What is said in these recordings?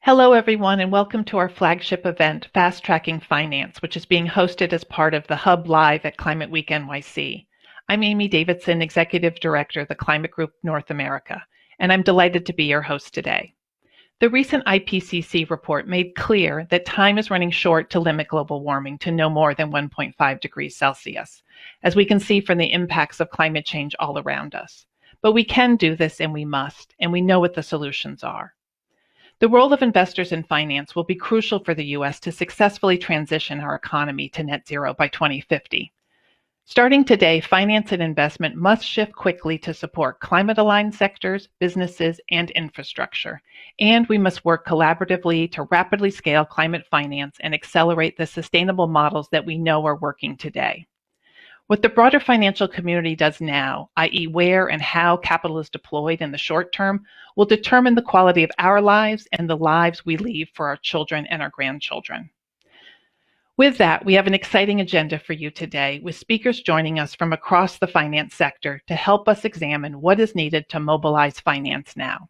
Hello, everyone, and welcome to our flagship event, Fast Tracking Finance, which is being hosted as part of the Hub Live at Climate Week NYC. I'm Amy Davidson, Executive Director of the Climate Group North America, and I'm delighted to be your host today. The recent IPCC report made clear that time is running short to limit global warming to no more than 1.5 degrees Celsius, as we can see from the impacts of climate change all around us. But we can do this, and we must, and we know what the solutions are. The role of investors in finance will be crucial for the U.S. to successfully transition our economy to net zero by 2050. Starting today, finance and investment must shift quickly to support climate-aligned sectors, businesses, and infrastructure. And we must work collaboratively to rapidly scale climate finance and accelerate the sustainable models that we know are working today. What the broader financial community does now, i.e. where and how capital is deployed in the short term, will determine the quality of our lives and the lives we leave for our children and our grandchildren. With that, we have an exciting agenda for you today, with speakers joining us from across the finance sector to help us examine what is needed to mobilize finance now.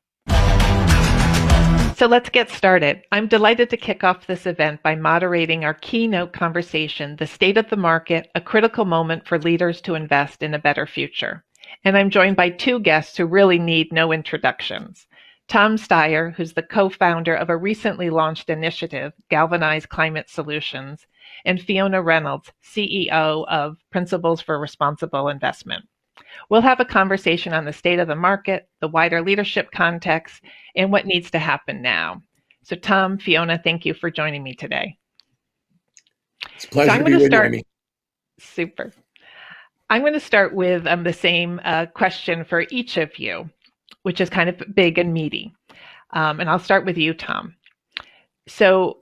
So let's get started. I'm delighted to kick off this event by moderating our keynote conversation, The State of the Market, a Critical Moment for Leaders to Invest in a Better Future. And I'm joined by two guests who really need no introductions. Tom Steyer, who's the co-founder of a recently launched initiative, Galvanize Climate Solutions, and Fiona Reynolds, CEO of Principles for Responsible Investment. We'll have a conversation on the state of the market, the wider leadership context, and what needs to happen now. So Tom, Fiona, thank you for joining me today. It's a pleasure to be with you, Amy. Super. I'm going to start with the same question for each of you, which is kind of big and meaty. And I'll start with you, Tom. So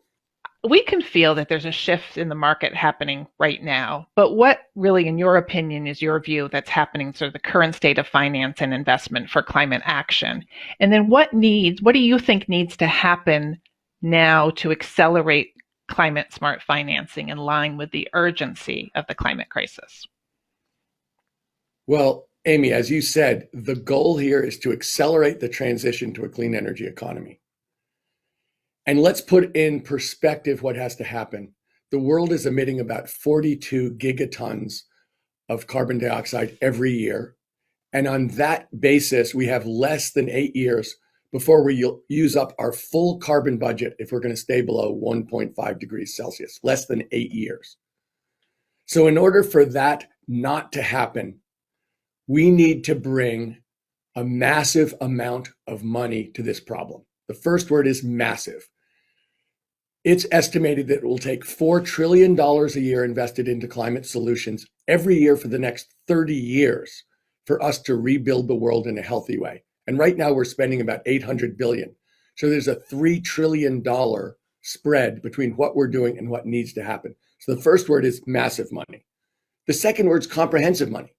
we can feel that there's a shift in the market happening right now, but what really, in your opinion, is your view that's happening, sort of the current state of finance and investment for climate action? And then what do you think needs to happen now to accelerate climate smart financing in line with the urgency of the climate crisis? Well, Amy, as you said, the goal here is to accelerate the transition to a clean energy economy. And let's put in perspective what has to happen. The world is emitting about 42 gigatons of carbon dioxide every year. And on that basis, we have less than 8 years before we use up our full carbon budget if we're going to stay below 1.5 degrees Celsius, less than 8 years. So in order for that not to happen, we need to bring a massive amount of money to this problem. The first word is massive. It's estimated that it will take $4 trillion a year invested into climate solutions every year for the next 30 years for us to rebuild the world in a healthy way. And right now we're spending about $800 billion. So there's a $3 trillion spread between what we're doing and what needs to happen. So the first word is massive money. The second word is comprehensive money,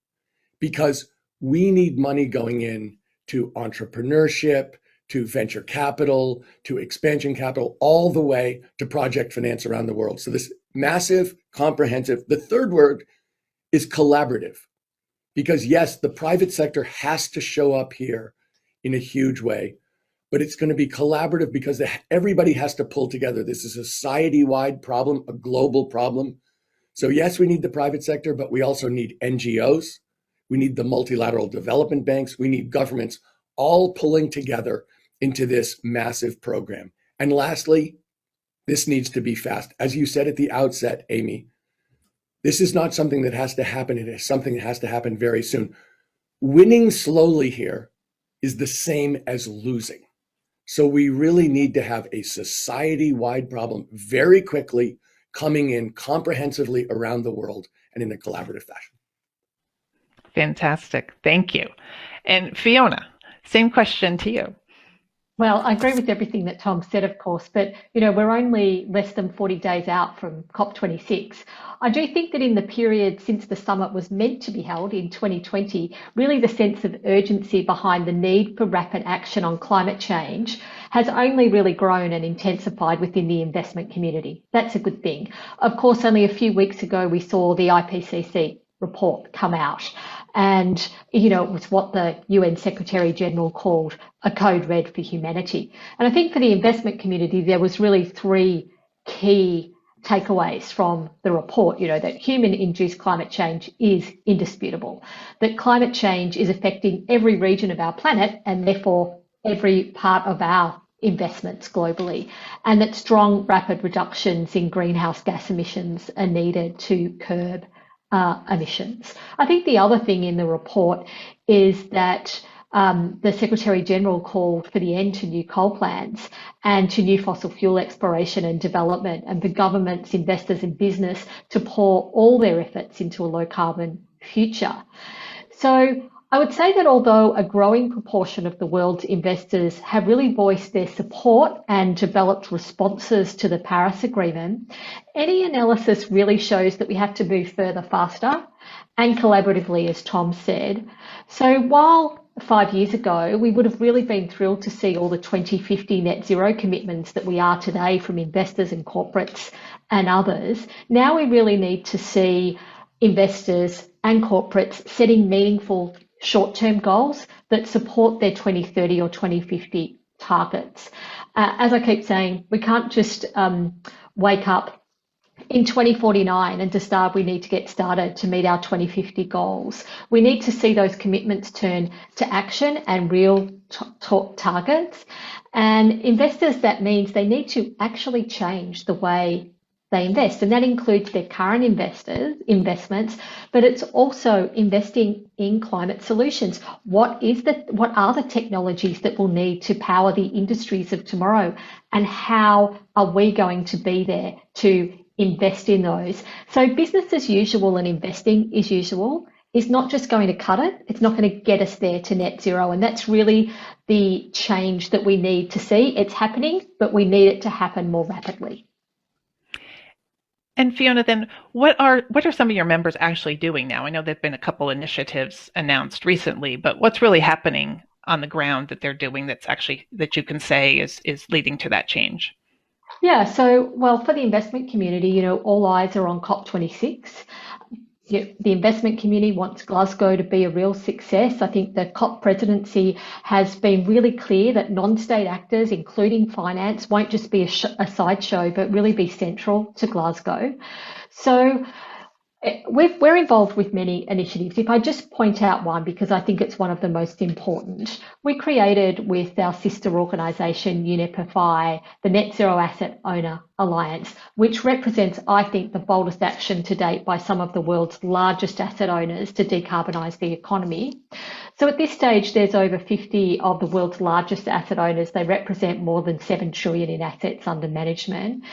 because we need money going in to entrepreneurship, to venture capital, to expansion capital, all the way to project finance around the world. So this massive, comprehensive. The third word is collaborative, because yes, the private sector has to show up here in a huge way, but it's going to be collaborative because everybody has to pull together. This is a society-wide problem, a global problem. So yes, we need the private sector, but we also need NGOs. We need the multilateral development banks. We need governments all pulling together into this massive program. And lastly, this needs to be fast. As you said at the outset, Amy, this is not something that has to happen. It is something that has to happen very soon. Winning slowly here is the same as losing. So we really need to have a society-wide problem very quickly, coming in comprehensively around the world and in a collaborative fashion. Fantastic. Thank you. And Fiona, same question to you. Well, I agree with everything that Tom said, of course, but we're only less than 40 days out from COP26. I do think that in the period since the summit was meant to be held in 2020, really the sense of urgency behind the need for rapid action on climate change has only really grown and intensified within the investment community. That's a good thing. Of course, only a few weeks ago, we saw the IPCC report come out. And, you know, it was what the UN Secretary General called a code red for humanity. And I think for the investment community, there was really three key takeaways from the report, you know, that human-induced climate change is indisputable, that climate change is affecting every region of our planet and therefore every part of our investments globally, and that strong, rapid reductions in greenhouse gas emissions are needed to curb emissions. I think the other thing in the report is that the Secretary General called for the end to new coal plants and to new fossil fuel exploration and development, and for governments, investors and business to pour all their efforts into a low carbon future. So I would say that although a growing proportion of the world's investors have really voiced their support and developed responses to the Paris Agreement, any analysis really shows that we have to move further faster and collaboratively, as Tom said. So while 5 years ago, we would have really been thrilled to see all the 2050 net zero commitments that we are today from investors and corporates and others, now we really need to see investors and corporates setting meaningful short-term goals that support their 2030 or 2050 targets. As I keep saying, we can't just wake up in 2049 and decide we need to get started to meet our 2050 goals. We need to see those commitments turn to action and real targets. And investors, that means they need to actually change the way they invest, and that includes their current investments, but it's also investing in climate solutions. What are the technologies that will need to power the industries of tomorrow, and how are we going to be there to invest in those? So business as usual and investing as usual is not just going to cut it, it's not going to get us there to net zero, and that's really the change that we need to see. It's happening, but we need it to happen more rapidly. And Fiona, then what are some of your members actually doing now? I know there've been a couple initiatives announced recently, but what's really happening on the ground that they're doing that's actually, that you can say is leading to that change? Yeah, so, well, for the investment community, you know, all eyes are on COP26. The investment community wants Glasgow to be a real success. I think the COP presidency has been really clear that non-state actors, including finance, won't just be a sideshow, but really be central to Glasgow. So we're involved with many initiatives. If I just point out one, because I think it's one of the most important, we created with our sister organisation UNEP-FI the Net Zero Asset Owner Alliance, which represents, I think, the boldest action to date by some of the world's largest asset owners to decarbonise the economy. So at this stage, there's over 50 of the world's largest asset owners. They represent more than 7 trillion in assets under management.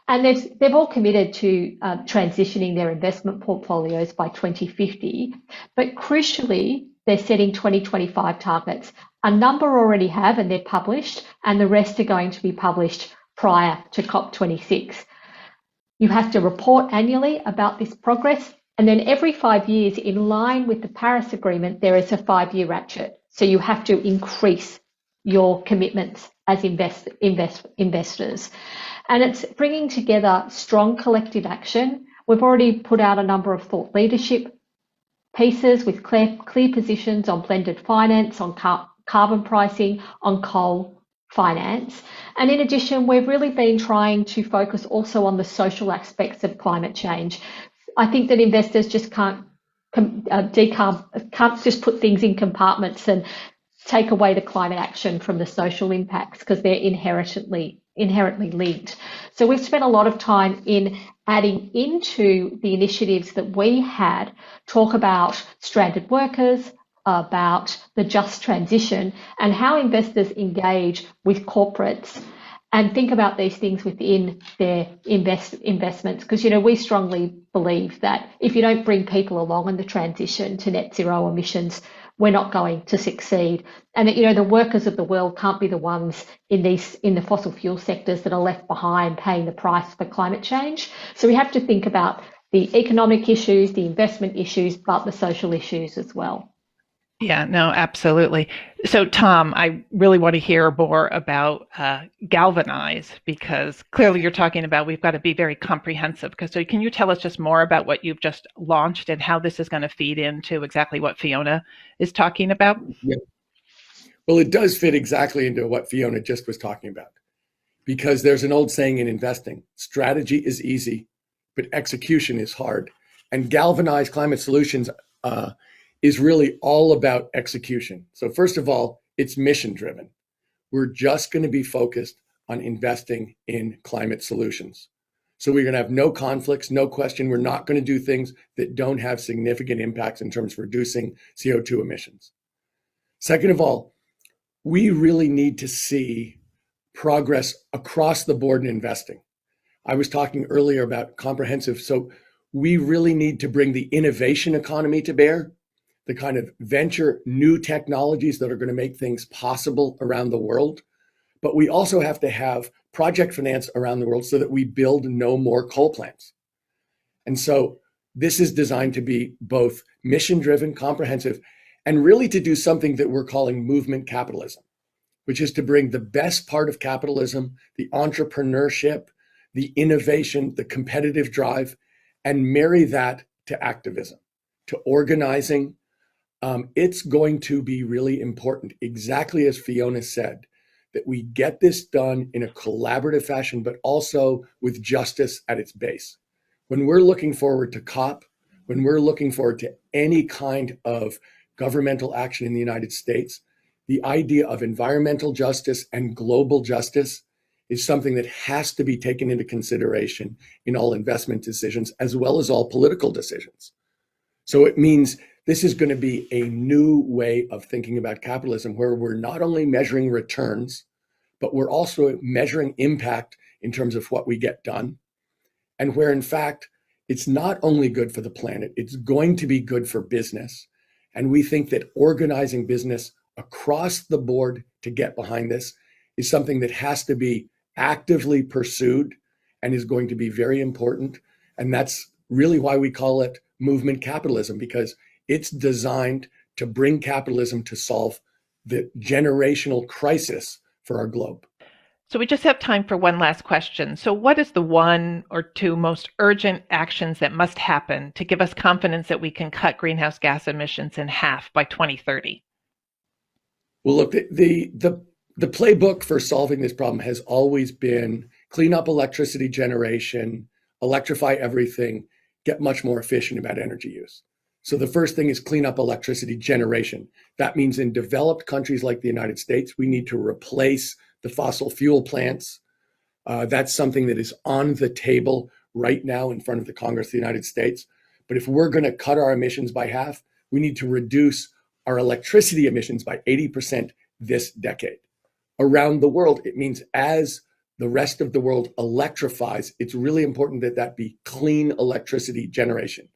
And they've all committed to transitioning their investment portfolios by 2050. But crucially, they're setting 2025 targets. A number already have, and they're published, and the rest are going to be published prior to COP26. You have to report annually about this progress. And then every 5 years, in line with the Paris Agreement, there is a 5-year ratchet. So you have to increase your commitments as investors. And it's bringing together strong collective action. We've already put out a number of thought leadership pieces with clear positions on blended finance, on carbon pricing, on coal finance. And in addition, we've really been trying to focus also on the social aspects of climate change. I think that investors just can't just put things in compartments and take away the climate action from the social impacts, because they're inherently linked. So we've spent a lot of time in adding into the initiatives that we had, talk about stranded workers, about the just transition, and how investors engage with corporates and think about these things within their investments. Because, you know, we strongly believe that if you don't bring people along in the transition to net zero emissions, we're not going to succeed. And that, you know, the workers of the world can't be the ones in the fossil fuel sectors that are left behind paying the price for climate change. So we have to think about the economic issues, the investment issues, but the social issues as well. Yeah, no, absolutely. So, Tom, I really want to hear more about galvanize because clearly you're talking about we've got to be very comprehensive. Because so, can you tell us just more about what you've just launched and how this is going to feed into exactly what Fiona is talking about? Yeah. Well, it does fit exactly into what Fiona just was talking about, because there's an old saying in investing: strategy is easy, but execution is hard. And galvanized climate solutions is really all about execution. So first of all, it's mission driven. We're just going to be focused on investing in climate solutions. So we're going to have no conflicts, no question. We're not going to do things that don't have significant impacts in terms of reducing CO2 emissions. Second of all, we really need to see progress across the board in investing. I was talking earlier about comprehensive. So we really need to bring the innovation economy to bear, the kind of venture new technologies that are going to make things possible around the world. But we also have to have project finance around the world so that we build no more coal plants. And so this is designed to be both mission driven, comprehensive, and really to do something that we're calling movement capitalism, which is to bring the best part of capitalism, the entrepreneurship, the innovation, the competitive drive, and marry that to activism, to organizing. It's going to be really important, exactly as Fiona said, that we get this done in a collaborative fashion, but also with justice at its base. When we're looking forward to COP, when we're looking forward to any kind of governmental action in the United States, the idea of environmental justice and global justice is something that has to be taken into consideration in all investment decisions, as well as all political decisions. So it means this is going to be a new way of thinking about capitalism, where we're not only measuring returns, but we're also measuring impact in terms of what we get done. And where, in fact, it's not only good for the planet, it's going to be good for business. And we think that organizing business across the board to get behind this is something that has to be actively pursued and is going to be very important. And that's really why we call it movement capitalism, because it's designed to bring capitalism to solve the generational crisis for our globe. So we just have time for one last question. So what is the one or two most urgent actions that must happen to give us confidence that we can cut greenhouse gas emissions in half by 2030? Well, look, the playbook for solving this problem has always been clean up electricity generation, electrify everything, get much more efficient about energy use. So the first thing is clean up electricity generation. That means in developed countries like the United States, we need to replace the fossil fuel plants. That's something that is on the table right now in front of the Congress of the United States. But if we're going to cut our emissions by half, we need to reduce our electricity emissions by 80% this decade. Around the world, it means as the rest of the world electrifies, it's really important that that be clean electricity generation.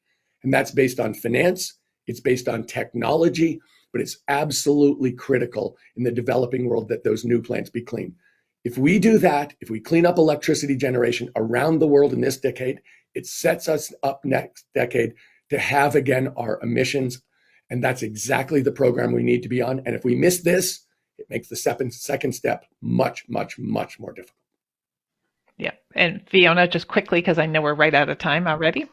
And that's based on finance, it's based on technology, but it's absolutely critical in the developing world that those new plants be clean. If we do that, if we clean up electricity generation around the world in this decade, it sets us up next decade to have again our emissions. And that's exactly the program we need to be on. And if we miss this, it makes the second step much, much, much more difficult. Yeah. And Fiona, just quickly, because I know we're right out of time already.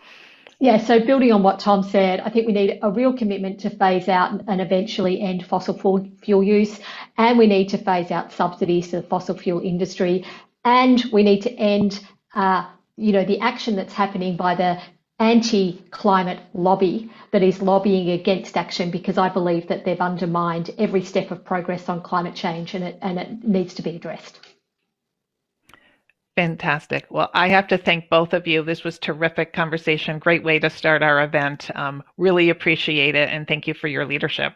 Yeah, so building on what Tom said, I think we need a real commitment to phase out and eventually end fossil fuel use, and we need to phase out subsidies to the fossil fuel industry, and we need to end, the action that's happening by the anti-climate lobby that is lobbying against action, because I believe that they've undermined every step of progress on climate change, and it needs to be addressed. Fantastic. Well, I have to thank both of you. This was terrific conversation. Great way to start our event. Really appreciate it. And thank you for your leadership.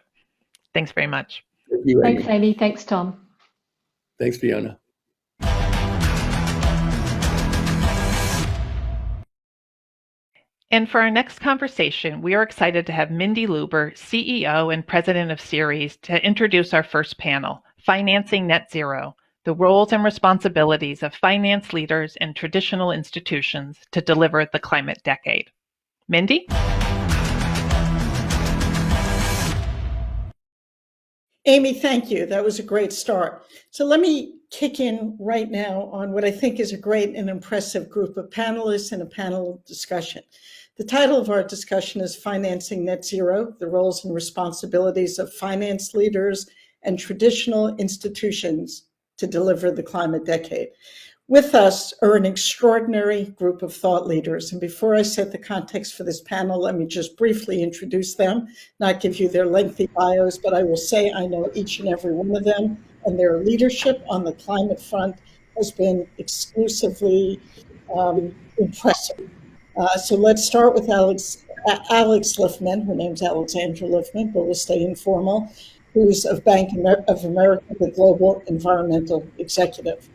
Thanks very much. Thank you, Amy. Thanks, Amy. Thanks, Tom. Thanks, Fiona. And for our next conversation, we are excited to have Mindy Luber, CEO and President of Ceres, to introduce our first panel, Financing Net Zero, the roles and responsibilities of finance leaders and traditional institutions to deliver the climate decade. Mindy? Amy, thank you. That was a great start. So let me kick in right now on what I think is a great and impressive group of panelists and a panel discussion. The title of our discussion is Financing Net Zero, the Roles and Responsibilities of Finance Leaders and Traditional Institutions to Deliver the Climate Decade. With us are an extraordinary group of thought leaders. And before I set the context for this panel, let me just briefly introduce them, not give you their lengthy bios, but I will say I know each and every one of them, and their leadership on the climate front has been exclusively impressive. So let's start with Alex Liffman. Her name's Alexandra Liffman, but we'll stay informal, who's of Bank of America, the Global Environmental Executive.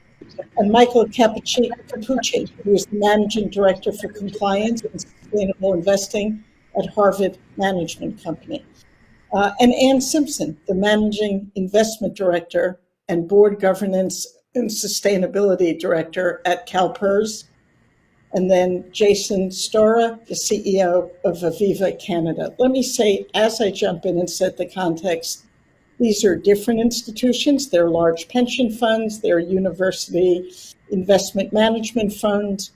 And Michael Capucci, who is the Managing Director for Compliance and Sustainable Investing at Harvard Management Company. And Ann Simpson, the Managing Investment Director and Board Governance and Sustainability Director at Calpers. And then Jason Stora, the CEO of Aviva Canada. Let me say, as I jump in and set the context, these are different institutions. They're large pension funds, they're university investment management funds,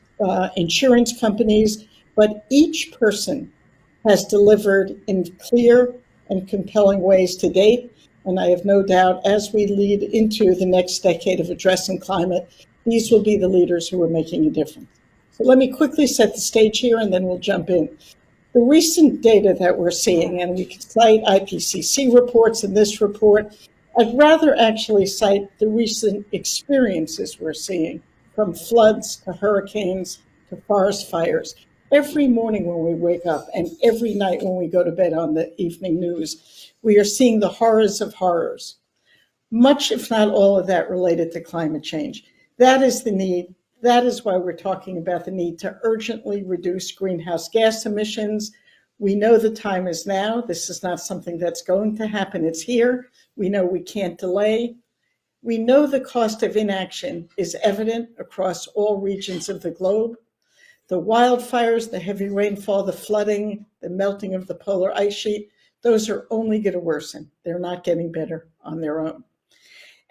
insurance companies, but each person has delivered in clear and compelling ways to date. And I have no doubt as we lead into the next decade of addressing climate, these will be the leaders who are making a difference. So let me quickly set the stage here and then we'll jump in. The recent data that we're seeing, and we can cite IPCC reports in this report, I'd rather actually cite the recent experiences we're seeing, from floods to hurricanes to forest fires. Every morning when we wake up and every night when we go to bed on the evening news, we are seeing the horrors of horrors. Much, if not all of that, related to climate change. That is the need. That is why we're talking about the need to urgently reduce greenhouse gas emissions. We know the time is now. This is not something that's going to happen. It's here. We know we can't delay. We know the cost of inaction is evident across all regions of the globe. The wildfires, the heavy rainfall, the flooding, the melting of the polar ice sheet, those are only going to worsen. They're not getting better on their own.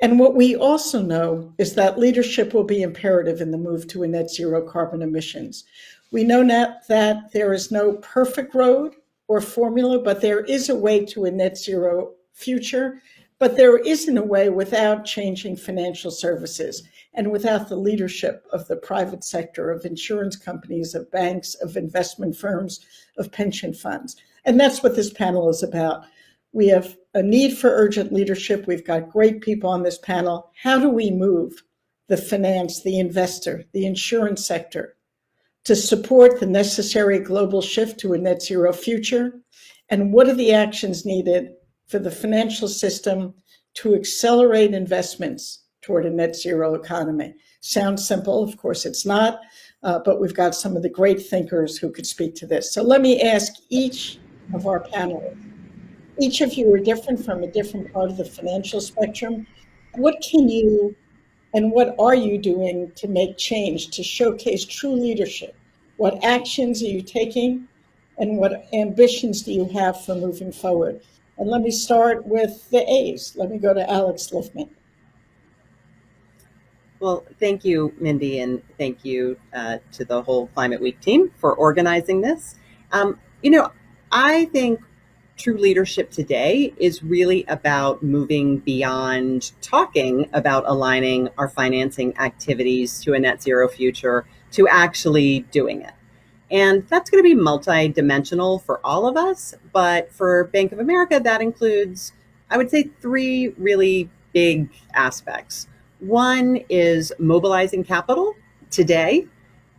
And what we also know is that leadership will be imperative in the move to a net zero carbon emissions. We know now that there is no perfect road or formula, but there is a way to a net zero future, but there isn't a way without changing financial services and without the leadership of the private sector, of insurance companies, of banks, of investment firms, of pension funds. And that's what this panel is about. We have a need for urgent leadership. We've got great people on this panel. How do we move the finance, the investor, the insurance sector to support the necessary global shift to a net zero future? And what are the actions needed for the financial system to accelerate investments toward a net zero economy? Sounds simple, of course it's not, but we've got some of the great thinkers who could speak to this. So let me ask each of our panelists. Each of you are different from a different part of the financial spectrum. What can you and what are you doing to make change, to showcase true leadership? What actions are you taking and what ambitions do you have for moving forward? And let me start with the A's. Let me go to Alex Liffman. Well, thank you, Mindy, and thank you to the whole Climate Week team for organizing this. I think true leadership today is really about moving beyond talking about aligning our financing activities to a net zero future to actually doing it. And that's going to be multidimensional for all of us. But for Bank of America, that includes, I would say, three really big aspects. One is mobilizing capital today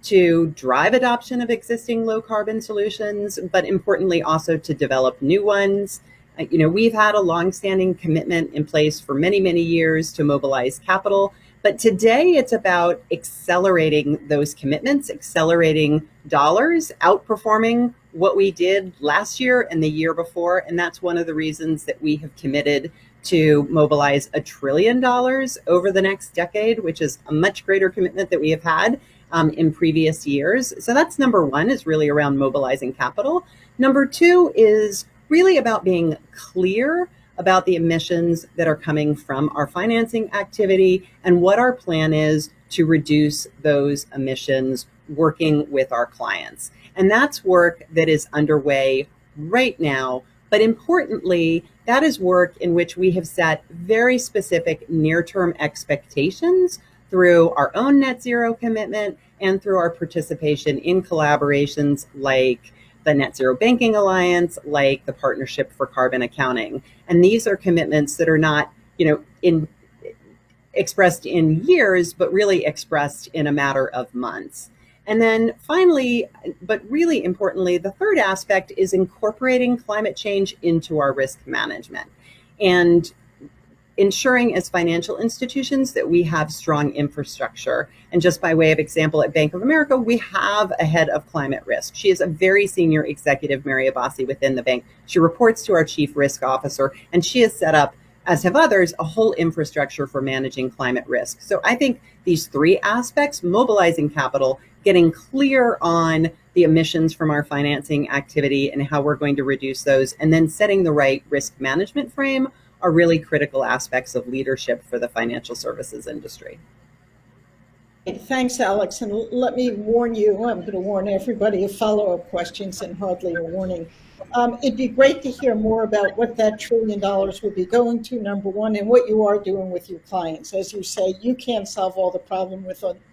to drive adoption of existing low carbon solutions, but importantly also to develop new ones. We've had a longstanding commitment in place for many, many years to mobilize capital, but today it's about accelerating those commitments, accelerating dollars, outperforming what we did last year and the year before. And that's one of the reasons that we have committed to mobilize $1 trillion over the next decade, which is a much greater commitment that we have had in previous years. So that's number one, is really around mobilizing capital. Number two is really about being clear about the emissions that are coming from our financing activity and what our plan is to reduce those emissions working with our clients. And that's work that is underway right now. But importantly, that is work in which we have set very specific near-term expectations through our own net zero commitment and through our participation in collaborations like the Net Zero Banking Alliance, like the Partnership for Carbon Accounting. And these are commitments that are not, expressed in years, but really expressed in a matter of months. And then finally, but really importantly, the third aspect is incorporating climate change into our risk management and ensuring as financial institutions that we have strong infrastructure. And just by way of example, at Bank of America, we have a head of climate risk. She is a very senior executive, Mary Abbasi, within the bank. She reports to our chief risk officer, and she has set up, as have others, a whole infrastructure for managing climate risk. So I think these three aspects, mobilizing capital, getting clear on the emissions from our financing activity and how we're going to reduce those, and then setting the right risk management frame are really critical aspects of leadership for the financial services industry. Thanks, Alex. And let me warn you, I'm going to warn everybody of follow-up questions and hardly a warning. It'd be great to hear more about what that $1 trillion would be going to, number one, and what you are doing with your clients. As you say, you can't solve all the problem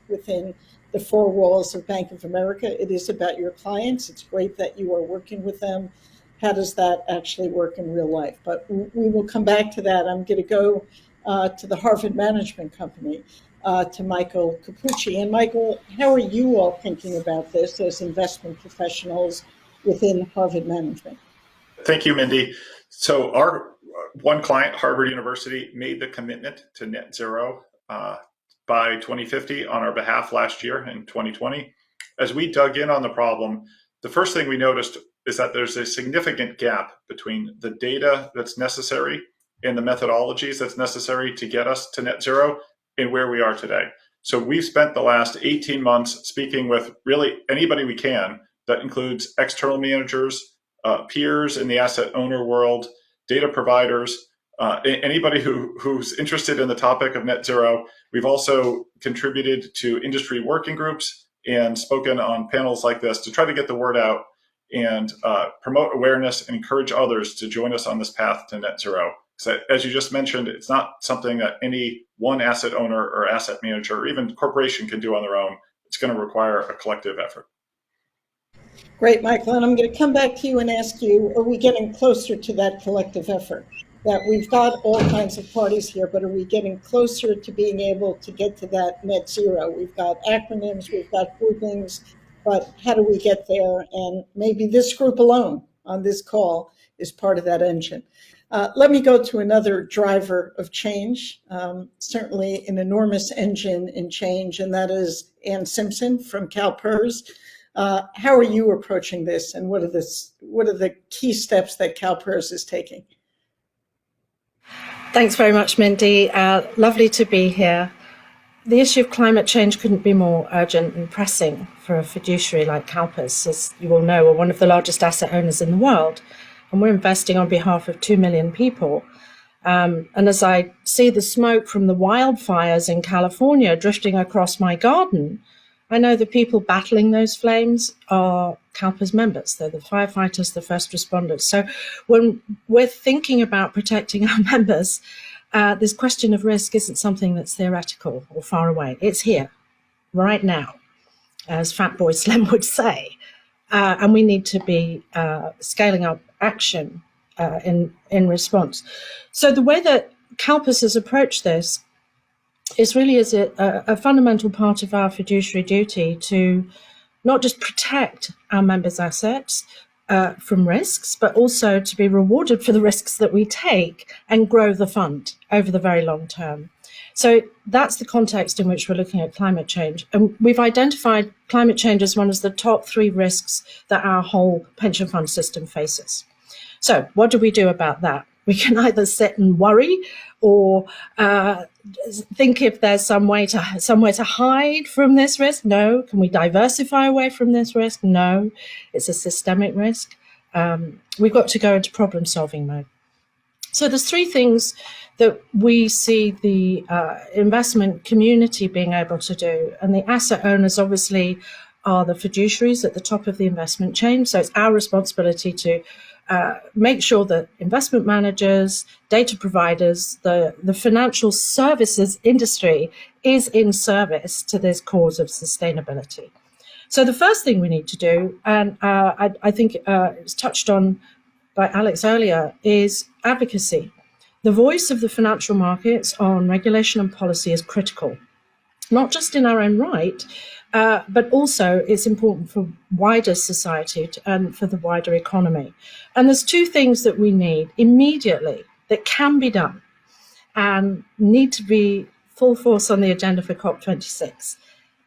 within the four walls of Bank of America. It is about your clients. It's great that you are working with them. How does that actually work in real life? But we will come back to that. I'm going to go to the Harvard Management Company, to Michael Capucci. And Michael, how are you all thinking about this as investment professionals within Harvard Management? Thank you, Mindy. So our one client, Harvard University, made the commitment to net zero by 2050 on our behalf last year in 2020. As we dug in on the problem, the first thing we noticed is that there's a significant gap between the data that's necessary and the methodologies that's necessary to get us to net zero and where we are today. So we've spent the last 18 months speaking with really anybody we can. That includes external managers, peers in the asset owner world, data providers, anybody who's interested in the topic of net zero. We've also contributed to industry working groups and spoken on panels like this to try to get the word out and promote awareness and encourage others to join us on this path to net zero. So as you just mentioned, it's not something that any one asset owner or asset manager or even corporation can do on their own. It's going to require a collective effort. Great, Michael. And I'm going to come back to you and ask you, are we getting closer to that collective effort? That we've got all kinds of parties here, but are we getting closer to being able to get to that net zero? We've got acronyms, we've got groupings, but how do we get there? And maybe this group alone on this call is part of that engine. Let me go to another driver of change, certainly an enormous engine in change, and that is Ann Simpson from Calpers. How are you approaching this, and what are the key steps that Calpers is taking? Thanks very much, Mindy. Lovely to be here. The issue of climate change couldn't be more urgent and pressing for a fiduciary like Calpers. As you all know, we're one of the largest asset owners in the world, and we're investing on behalf of 2 million people. And as I see the smoke from the wildfires in California drifting across my garden, I know the people battling those flames are Calpers members. They're the firefighters, the first responders. So when we're thinking about protecting our members, this question of risk isn't something that's theoretical or far away. It's here, right now, as Fatboy Slim would say. And we need to be scaling up action in response. So the way that Calpers has approached this is really as a fundamental part of our fiduciary duty to not just protect our members' assets from risks, but also to be rewarded for the risks that we take and grow the fund over the very long term. So that's the context in which we're looking at climate change. And we've identified climate change as one of the top 3 risks that our whole pension fund system faces. So what do we do about that? We can either sit and worry or think if there's somewhere to hide from this risk. No. Can we diversify away from this risk? No. It's a systemic risk. We've got to go into problem-solving mode. So there's three things that we see the investment community being able to do. And the asset owners obviously are the fiduciaries at the top of the investment chain. So it's our responsibility to make sure that investment managers, data providers, the financial services industry is in service to this cause of sustainability. So the first thing we need to do, and I think it was touched on by Alex earlier, is advocacy. The voice of the financial markets on regulation and policy is critical, not just in our own right, but also it's important for wider society and for the wider economy. And there's two things that we need immediately that can be done and need to be full force on the agenda for COP26.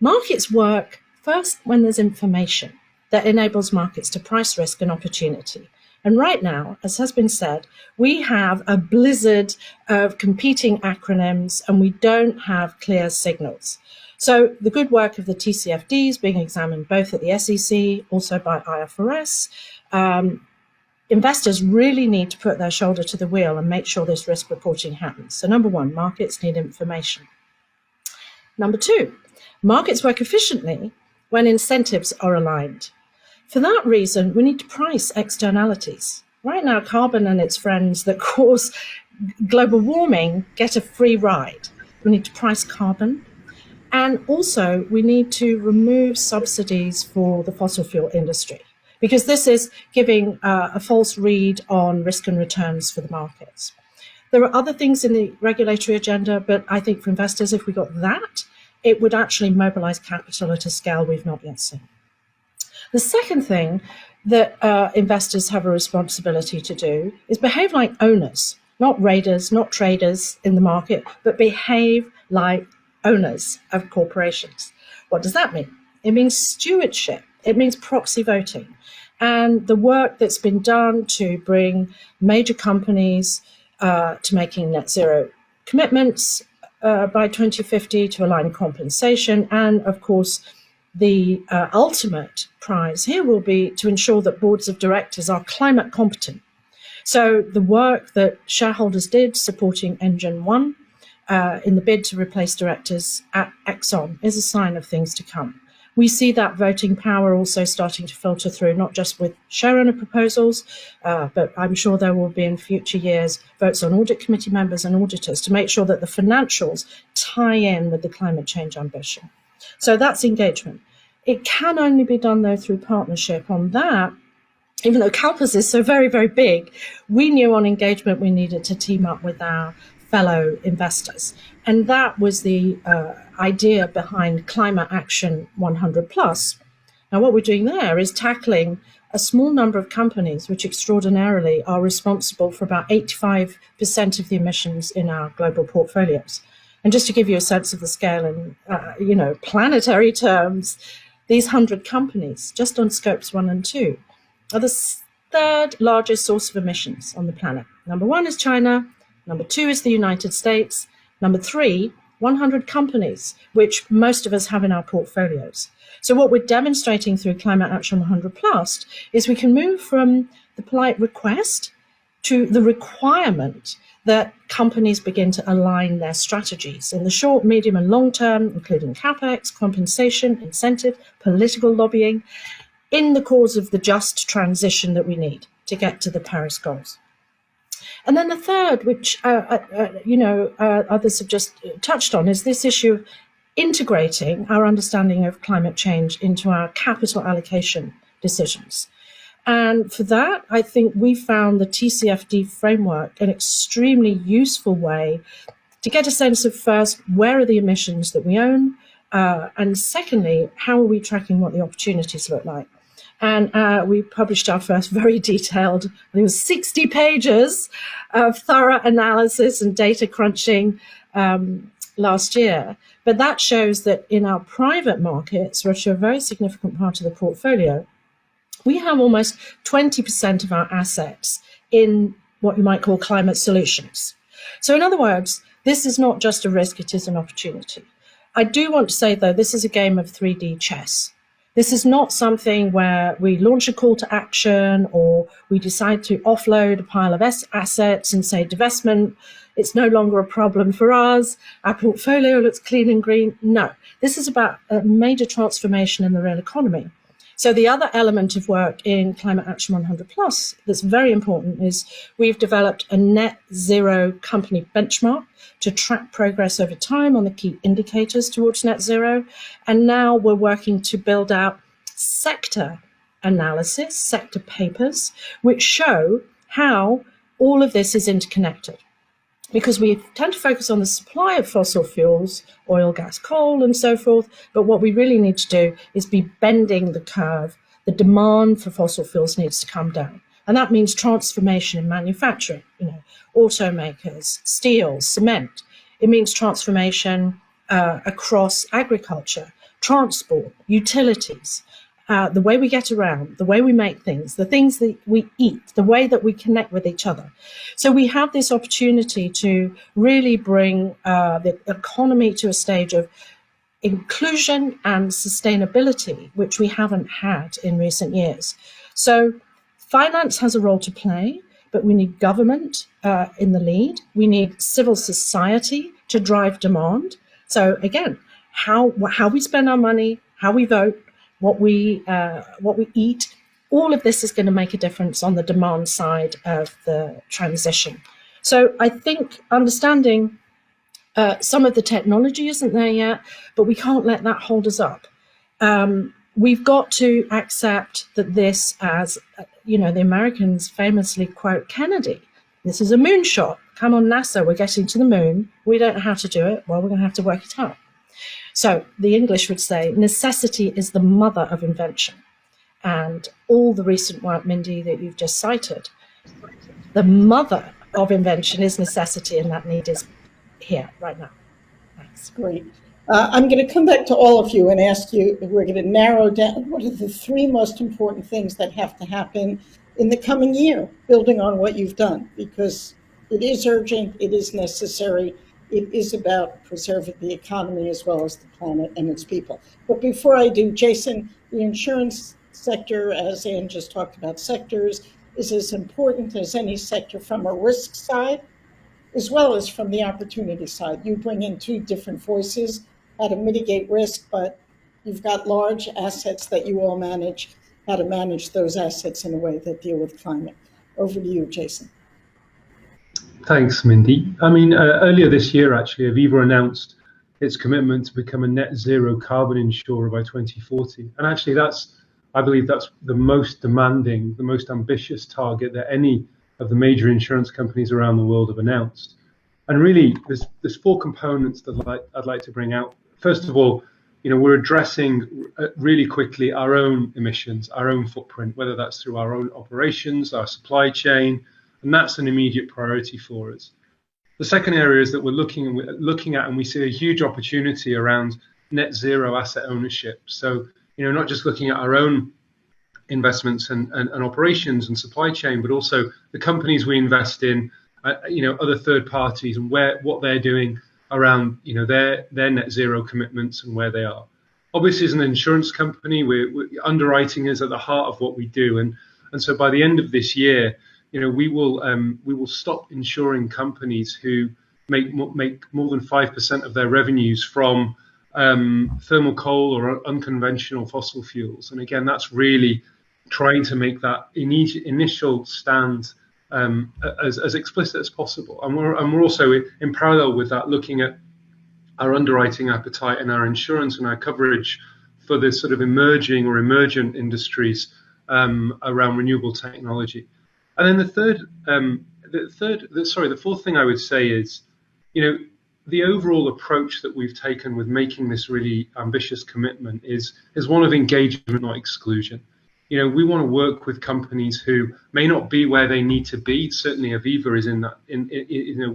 Markets work first when there's information that enables markets to price risk and opportunity. And right now, as has been said, we have a blizzard of competing acronyms and we don't have clear signals. So the good work of the TCFD is being examined both at the SEC, also by IFRS. Investors really need to put their shoulder to the wheel and make sure this risk reporting happens. So number one, markets need information. Number two, markets work efficiently when incentives are aligned. For that reason, we need to price externalities. Right now, carbon and its friends that cause global warming get a free ride. We need to price carbon. And also, we need to remove subsidies for the fossil fuel industry, because this is giving a false read on risk and returns for the markets. There are other things in the regulatory agenda, but I think for investors, if we got that, it would actually mobilize capital at a scale we've not yet seen. The second thing that investors have a responsibility to do is behave like owners, not raiders, not traders in the market, but behave like owners of corporations. What does that mean? It means stewardship. It means proxy voting. And the work that's been done to bring major companies to making net zero commitments by 2050 to align compensation, and of course, the ultimate prize here will be to ensure that boards of directors are climate competent. So the work that shareholders did supporting Engine 1 in the bid to replace directors at Exxon is a sign of things to come. We see that voting power also starting to filter through, not just with shareowner proposals, but I'm sure there will be in future years votes on audit committee members and auditors to make sure that the financials tie in with the climate change ambition. So that's engagement. It can only be done, though, through partnership. On that, even though Calpers is so very, very big, we knew on engagement we needed to team up with our fellow investors. And that was the idea behind Climate Action 100 Plus. Now, what we're doing there is tackling a small number of companies which extraordinarily are responsible for about 85% of the emissions in our global portfolios. And just to give you a sense of the scale in, planetary terms, these 100 companies, just on scopes 1 and 2, are the third largest source of emissions on the planet. Number 1 is China. Number 2 is the United States. Number 3, 100 companies, which most of us have in our portfolios. So what we're demonstrating through Climate Action 100 Plus is we can move from the polite request to the requirement that companies begin to align their strategies in the short, medium, and long term, including capex, compensation, incentive, political lobbying, in the cause of the just transition that we need to get to the Paris goals. And then the third, which others have just touched on, is this issue of integrating our understanding of climate change into our capital allocation decisions. And for that, I think we found the TCFD framework an extremely useful way to get a sense of, first, where are the emissions that we own? And secondly, how are we tracking what the opportunities look like? And we published our first very detailed, I think it was 60 pages of thorough analysis and data crunching last year. But that shows that in our private markets, which are a very significant part of the portfolio, we have almost 20% of our assets in what you might call climate solutions. So in other words, this is not just a risk, it is an opportunity. I do want to say, though, this is a game of 3D chess. This is not something where we launch a call to action or we decide to offload a pile of assets and say divestment, it's no longer a problem for us, our portfolio looks clean and green. No, this is about a major transformation in the real economy. So the other element of work in Climate Action 100 Plus that's very important is we've developed a net zero company benchmark to track progress over time on the key indicators towards net zero. And now we're working to build out sector analysis, sector papers, which show how all of this is interconnected. Because we tend to focus on the supply of fossil fuels, oil, gas, coal, and so forth. But what we really need to do is be bending the curve. The demand for fossil fuels needs to come down. And that means transformation in manufacturing, automakers, steel, cement. It means transformation across agriculture, transport, utilities, the way we get around, the way we make things, the things that we eat, the way that we connect with each other. So we have this opportunity to really bring the economy to a stage of inclusion and sustainability, which we haven't had in recent years. So finance has a role to play, but we need government in the lead. We need civil society to drive demand. So again, how we spend our money, how we vote, what we eat, all of this is going to make a difference on the demand side of the transition. So I think understanding some of the technology isn't there yet, but we can't let that hold us up. We've got to accept that this, as the Americans famously quote Kennedy, this is a moonshot. Come on, NASA, we're getting to the moon. We don't know how to do it. Well, we're going to have to work it out. So the English would say necessity is the mother of invention. And all the recent work, Mindy, that you've just cited, the mother of invention is necessity, and that need is here right now. Thanks. Great. I'm going to come back to all of you and ask you, we're going to narrow down what are the three most important things that have to happen in the coming year, building on what you've done, because it is urgent, it is necessary. It is about preserving the economy as well as the planet and its people. But before I do, Jason, the insurance sector, as Anne just talked about sectors, is as important as any sector from a risk side, as well as from the opportunity side. You bring in two different voices, how to mitigate risk, but you've got large assets that you all manage, how to manage those assets in a way that deal with climate. Over to you, Jason. Thanks, Mindy. Earlier this year, actually, Aviva announced its commitment to become a net zero carbon insurer by 2040. And actually, I believe that's the most demanding, the most ambitious target that any of the major insurance companies around the world have announced. And really, there's four components that I'd like to bring out. First of all, we're addressing really quickly our own emissions, our own footprint, whether that's through our own operations, our supply chain, and that's an immediate priority for us. The second area is that we're looking at, and we see a huge opportunity around net zero asset ownership. So, not just looking at our own investments and operations and supply chain, but also the companies we invest in, other third parties and what they're doing around, their net zero commitments and where they are. Obviously, as an insurance company, underwriting is at the heart of what we do, and so by the end of this year, we will stop insuring companies who make more than 5% of their revenues from thermal coal or unconventional fossil fuels. And again, that's really trying to make that initial stand as explicit as possible. And we're also in parallel with that looking at our underwriting appetite and our insurance and our coverage for the sort of emerging or emergent industries around renewable technology. And then the fourth thing I would say is, the overall approach that we've taken with making this really ambitious commitment is one of engagement, not exclusion. We want to work with companies who may not be where they need to be. Certainly, Aviva is in that.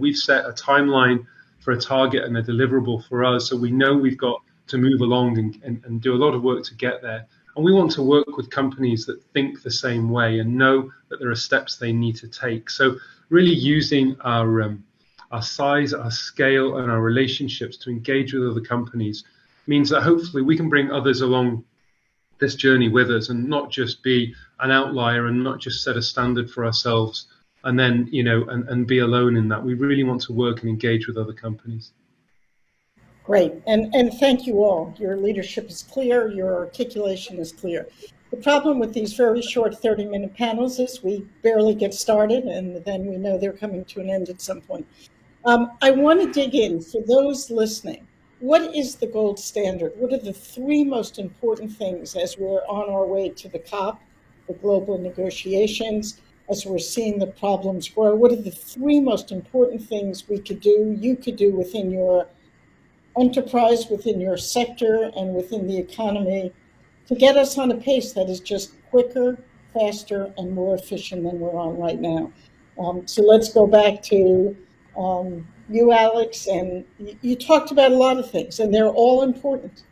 We've set a timeline for a target and a deliverable for us, so we know we've got to move along and do a lot of work to get there. And we want to work with companies that think the same way and know that there are steps they need to take. So really using our size, our scale, and our relationships to engage with other companies means that hopefully we can bring others along this journey with us and not just be an outlier and not just set a standard for ourselves and then, and be alone in that. We really want to work and engage with other companies. Great. And thank you all. Your leadership is clear. Your articulation is clear. The problem with these very short 30-minute panels is we barely get started, and then we know they're coming to an end at some point. I want to dig in for those listening. What is the gold standard? What are the three most important things as we're on our way to the COP, the global negotiations, as we're seeing the problems grow? What are the three most important things we could do, you could do within your enterprise, within your sector, and within the economy to get us on a pace that is just quicker, faster, and more efficient than we're on right now? So let's go back to you, Alex, and you talked about a lot of things, and they're all important.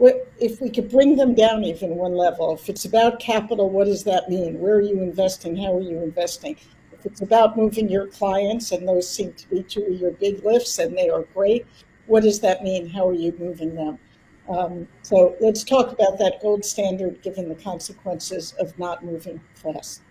If we could bring them down even one level, if it's about capital, what does that mean? Where are you investing? How are you investing? If it's about moving your clients, and those seem to be two of your big lifts, and they are great, what does that mean? How are you moving them? So let's talk about that gold standard given the consequences of not moving fast.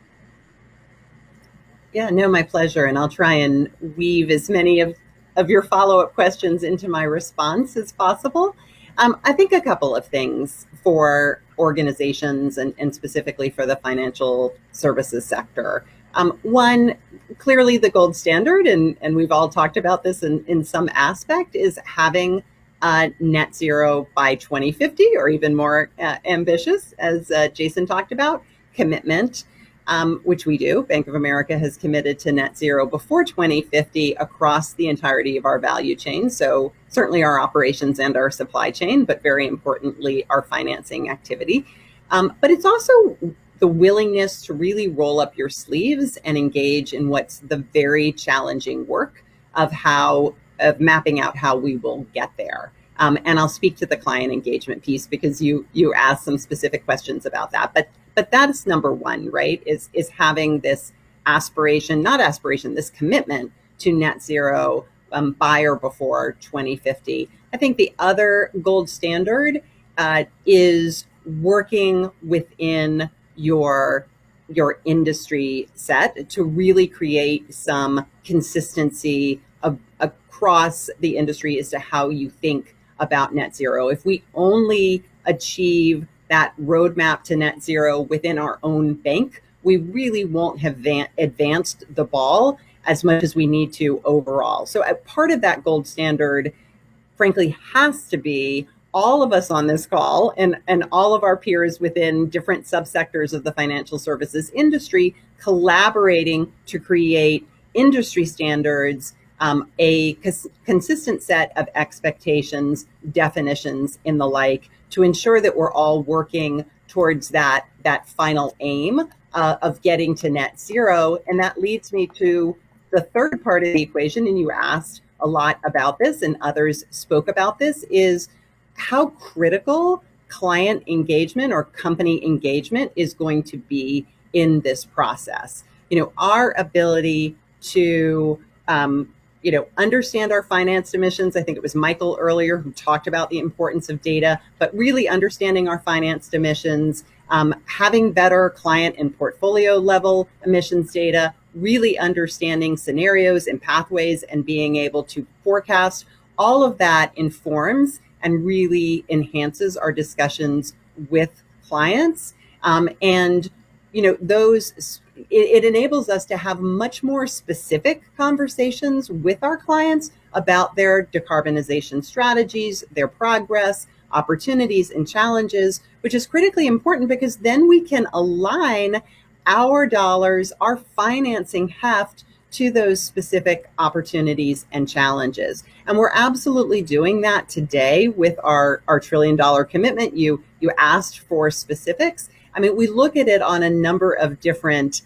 Yeah, no, my pleasure. And I'll try and weave as many of your follow-up questions into my response as possible. I think a couple of things for organizations and specifically for the financial services sector. One, clearly the gold standard, and we've all talked about this in some aspect, is having net zero by 2050, or even more ambitious, as Jason talked about, commitment, which we do. Bank of America has committed to net zero before 2050 across the entirety of our value chain. So certainly our operations and our supply chain, but very importantly, our financing activity. But it's also the willingness to really roll up your sleeves and engage in what's the very challenging work of mapping out how we will get there. And I'll speak to the client engagement piece because you asked some specific questions about that. But that's number one, right? Is having this this commitment to net zero by or before 2050. I think the other gold standard is working within your industry set to really create some consistency across the industry as to how you think about net zero. If we only achieve that roadmap to net zero within our own bank, we really won't have advanced the ball as much as we need to overall. So a part of that gold standard, frankly, has to be all of us on this call and all of our peers within different subsectors of the financial services industry collaborating to create industry standards, a consistent set of expectations, definitions, and the like, to ensure that we're all working towards that final aim of getting to net zero. And that leads me to the third part of the equation, and you asked a lot about this and others spoke about this, is how critical client engagement or company engagement is going to be in this process. Our ability to understand our financed emissions. I think it was Michael earlier who talked about the importance of data, but really understanding our financed emissions, having better client and portfolio level emissions data, really understanding scenarios and pathways and being able to forecast. All of that informs and really enhances our discussions with clients. It enables us to have much more specific conversations with our clients about their decarbonization strategies, their progress, opportunities, and challenges, which is critically important because then we can align our dollars, our financing heft to those specific opportunities and challenges. And we're absolutely doing that today with our $1 trillion commitment. You asked for specifics. I mean, we look at it on a number of different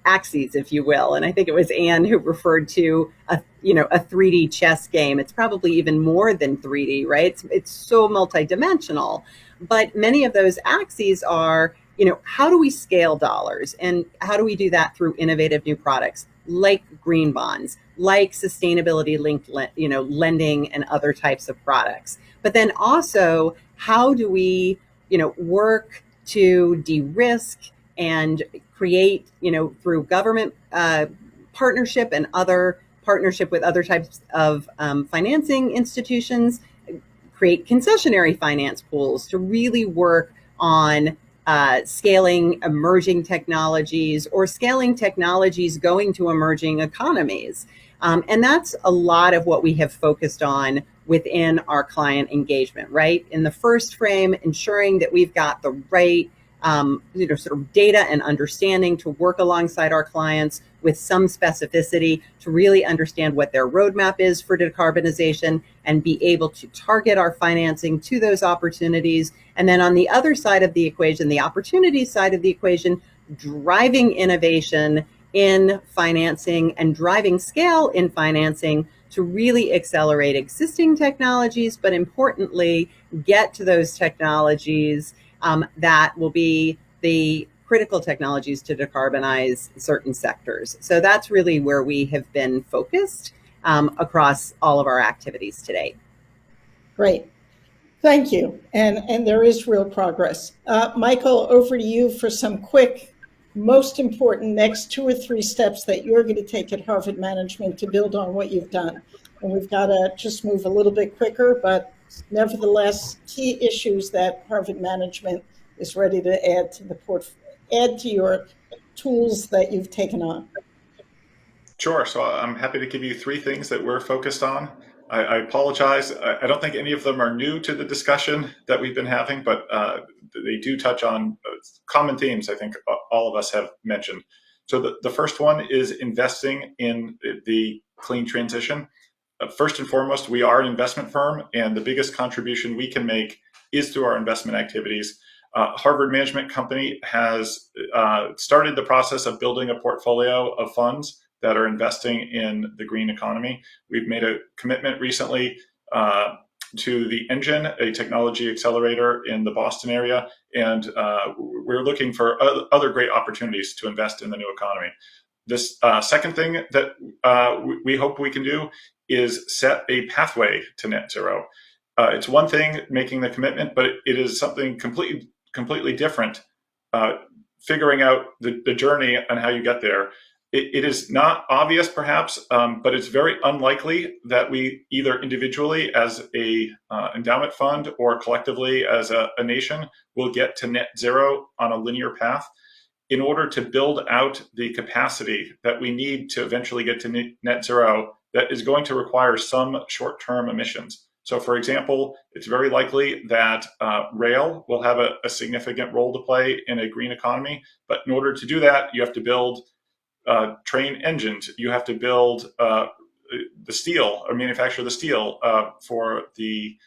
axes, if you will. And I think it was Anne who referred to a 3D chess game. It's probably even more than 3D, right? It's so multidimensional. But many of those axes are, how do we scale dollars? And how do we do that through innovative new products like green bonds, like sustainability linked, lending and other types of products? But then also, how do we work to de-risk and create, through government partnership and other partnership with other types of financing institutions, create concessionary finance pools to really work on scaling emerging technologies or scaling technologies going to emerging economies. And that's a lot of what we have focused on within our client engagement, right? In the first frame, ensuring that we've got the right sort of data and understanding to work alongside our clients with some specificity to really understand what their roadmap is for decarbonization and be able to target our financing to those opportunities. And then on the other side of the equation, the opportunity side of the equation, driving innovation in financing and driving scale in financing to really accelerate existing technologies, but importantly, get to those technologies that will be the critical technologies to decarbonize certain sectors. So that's really where we have been focused across all of our activities today. Great. Thank you. And there is real progress. Michael, over to you for some quick, most important next 2 or 3 steps that you're going to take at Harvard Management to build on what you've done. And we've got to just move a little bit quicker, but nevertheless, key issues that Harvard Management is ready to add to your tools that you've taken on. Sure. So I'm happy to give you 3 things that we're focused on. I apologize. I don't think any of them are new to the discussion that we've been having, but they do touch on common themes I think all of us have mentioned. So the first one is investing in the clean transition. First and foremost, we are an investment firm, and the biggest contribution we can make is through our investment activities. Harvard Management Company has started the process of building a portfolio of funds that are investing in the green economy. We've made a commitment recently to the Engine, a technology accelerator in the Boston area, and we're looking for other great opportunities to invest in the new economy. This second thing that we hope we can do is set a pathway to net zero. It's one thing making the commitment, but it is something completely different, figuring out the journey and how you get there. It is not obvious, perhaps, but it's very unlikely that we either individually as a endowment fund or collectively as a nation will get to net zero on a linear path. In order to build out the capacity that we need to eventually get to net zero, that is going to require some short-term emissions. So, for example, it's very likely that rail will have a significant role to play in a green economy. But in order to do that, you have to build train engines. You have to build the steel or manufacture the steel for the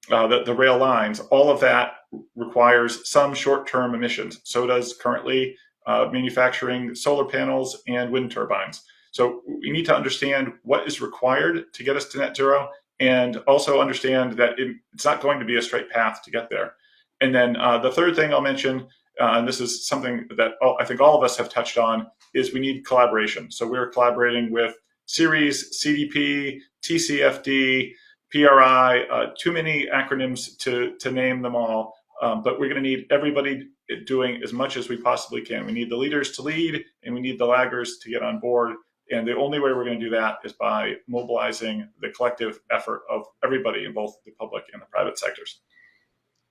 rail lines. All of that requires some short-term emissions. So does currently manufacturing solar panels and wind turbines. So we need to understand what is required to get us to net zero, and also understand that it's not going to be a straight path to get there. And then the third thing I'll mention, and this is something that I think all of us have touched on, is we need collaboration. So we're collaborating with Ceres, CDP, TCFD, PRI, too many acronyms to name them all, but we're going to need everybody doing as much as we possibly can. We need the leaders to lead, and we need the laggers to get on board. And the only way we're going to do that is by mobilizing the collective effort of everybody in both the public and the private sectors.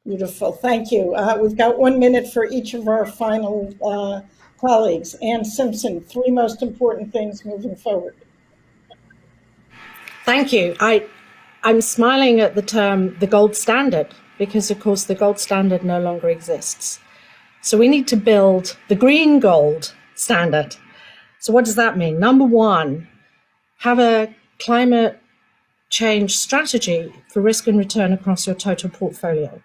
Beautiful. Thank you. We've got 1 minute for each of our final colleagues. Ann Simpson, 3 most important things moving forward. Thank you. I'm smiling at the term the gold standard, because of course the gold standard no longer exists. So we need to build the green gold standard. So what does that mean? Number 1, have a climate change strategy for risk and return across your total portfolio.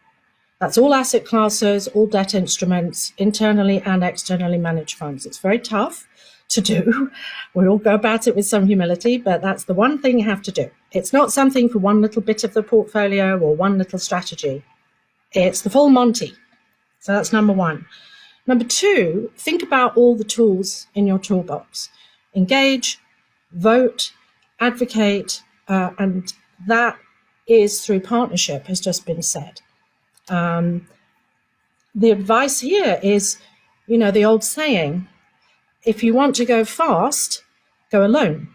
That's all asset classes, all debt instruments, internally and externally managed funds. It's very tough to do. We all go about it with some humility, but that's the one thing you have to do. It's not something for one little bit of the portfolio or one little strategy. It's the full Monty. So that's number 1. Number 2, think about all the tools in your toolbox. Engage, vote, advocate, and that is through partnership, has just been said. the advice here is, the old saying, if you want to go fast, go alone.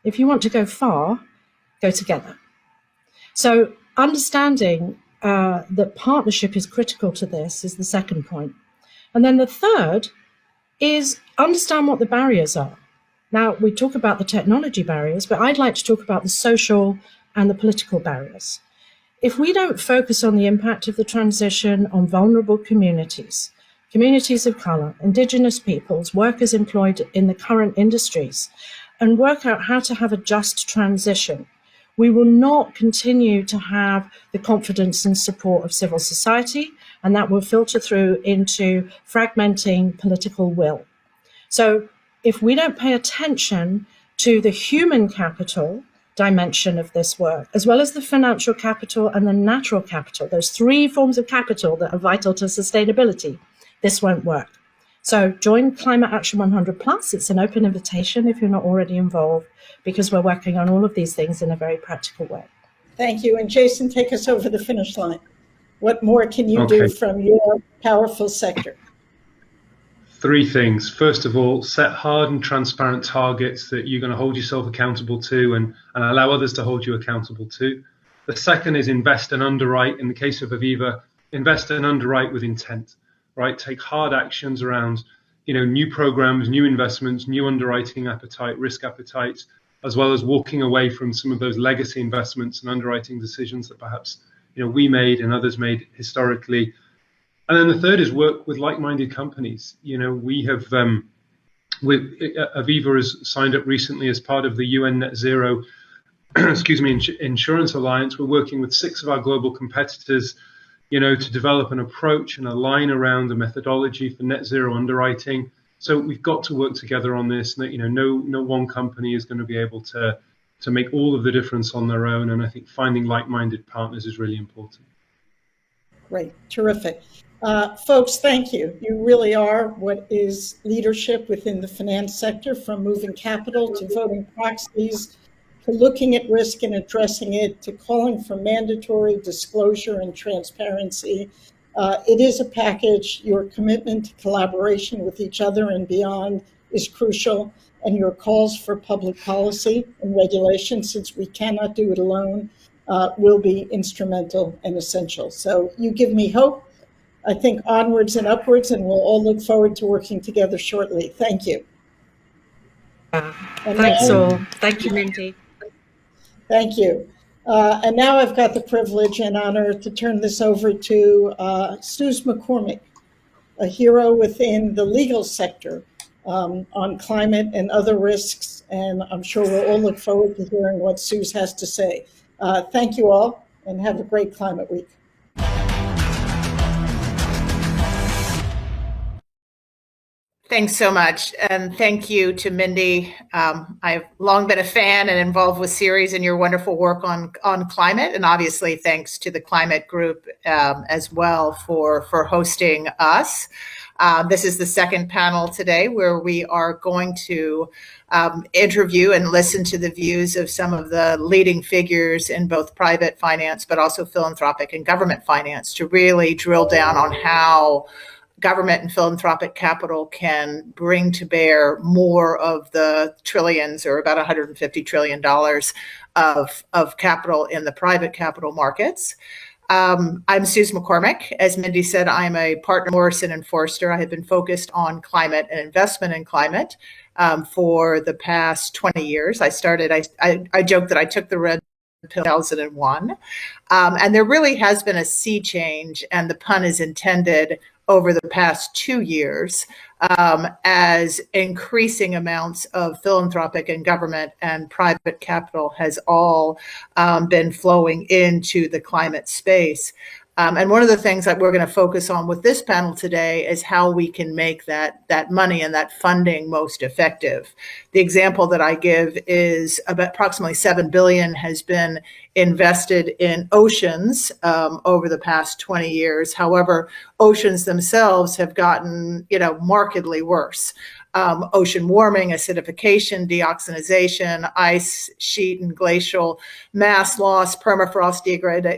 If you want to go far, go together. So understanding that partnership is critical to this is the second point. And then the third is understand what the barriers are. Now, we talk about the technology barriers, but I'd like to talk about the social and the political barriers. If we don't focus on the impact of the transition on vulnerable communities, communities of color, indigenous peoples, workers employed in the current industries, and work out how to have a just transition, we will not continue to have the confidence and support of civil society, and that will filter through into fragmenting political will. So if we don't pay attention to the human capital dimension of this work, as well as the financial capital and the natural capital, those three forms of capital that are vital to sustainability, this won't work. So join Climate Action 100 Plus. It's an open invitation if you're not already involved, because we're working on all of these things in a very practical way. Thank you. And Jason, take us over the finish line. What more can you do from your powerful sector? Three things. First of all, set hard and transparent targets that you're going to hold yourself accountable to and allow others to hold you accountable to. The second is invest and underwrite. In the case of Aviva, invest and underwrite with intent, right? Take hard actions around, new programs, new investments, new underwriting appetite, risk appetite, as well as walking away from some of those legacy investments and underwriting decisions that perhaps, we made and others made historically. And then the third is work with like-minded companies. We have, Aviva has signed up recently as part of the UN Net Zero, Insurance Alliance. We're working with 6 of our global competitors, to develop an approach and align around a methodology for net zero underwriting. So we've got to work together on this. No one company is going to be able to make all of the difference on their own. And I think finding like-minded partners is really important. Great, terrific. Folks, thank you. You really are what is leadership within the finance sector, from moving capital to voting proxies, to looking at risk and addressing it, to calling for mandatory disclosure and transparency. It is a package. Your commitment to collaboration with each other and beyond is crucial, and your calls for public policy and regulation, since we cannot do it alone, will be instrumental and essential. So you give me hope. I think onwards and upwards, and we'll all look forward to working together shortly. Thank you. Thanks all. Thank you, Mindy. Thank you. And now I've got the privilege and honor to turn this over to Suze McCormick, a hero within the legal sector on climate and other risks. And I'm sure we'll all look forward to hearing what Suze has to say. Thank you all, and have a great Climate Week. Thanks so much. And thank you to Mindy. I've long been a fan and involved with Ceres and your wonderful work on climate. And obviously, thanks to the Climate Group as well for hosting us. This is the second panel today where we are going to interview and listen to the views of some of the leading figures in both private finance, but also philanthropic and government finance, to really drill down on how government and philanthropic capital can bring to bear more of the trillions, or about $150 trillion of capital in the private capital markets. I'm Suze McCormick. As Mindy said, I'm a partner at Morrison & Foerster. I have been focused on climate and investment in climate for the past 20 years. I joke that I took the red pill in 2001. And there really has been a sea change, and the pun is intended, over the past 2 years, as increasing amounts of philanthropic and government and private capital has all been flowing into the climate space. And one of the things that we're going to focus on with this panel today is how we can make that money and that funding most effective. The example that I give is about approximately $7 billion has been invested in oceans over the past 20 years. However, oceans themselves have gotten, markedly worse. Ocean warming, acidification, deoxinization, ice sheet and glacial mass loss, permafrost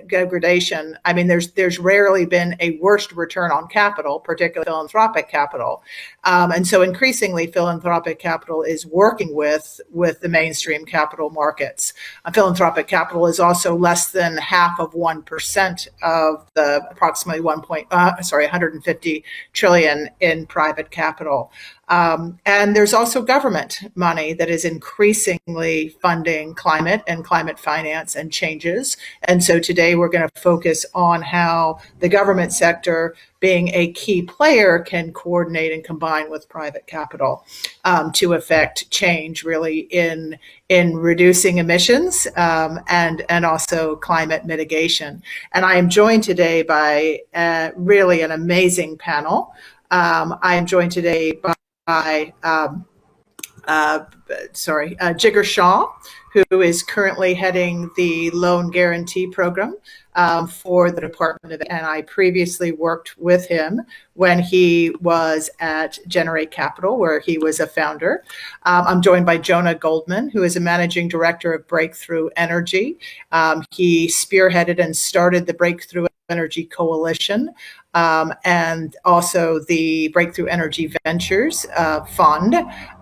degradation. I mean, there's rarely been a worse return on capital, particularly philanthropic capital. And so increasingly, philanthropic capital is working with the mainstream capital markets. Philanthropic capital is also less than half of 1% of the approximately 150 trillion in private capital. And there's also government money that is increasingly funding climate and climate finance and changes. And so today we're going to focus on how the government sector, being a key player, can coordinate and combine with private capital to affect change really in reducing emissions and also climate mitigation. And I am joined today by really an amazing panel. I am joined today by Jigar Shah, who is currently heading the loan guarantee program for the Department of, and I previously worked with him when he was at Generate Capital, where he was a founder. I'm joined by Jonah Goldman, who is a managing director of Breakthrough Energy. He spearheaded and started the Breakthrough Energy Coalition, and also the Breakthrough Energy Ventures Fund,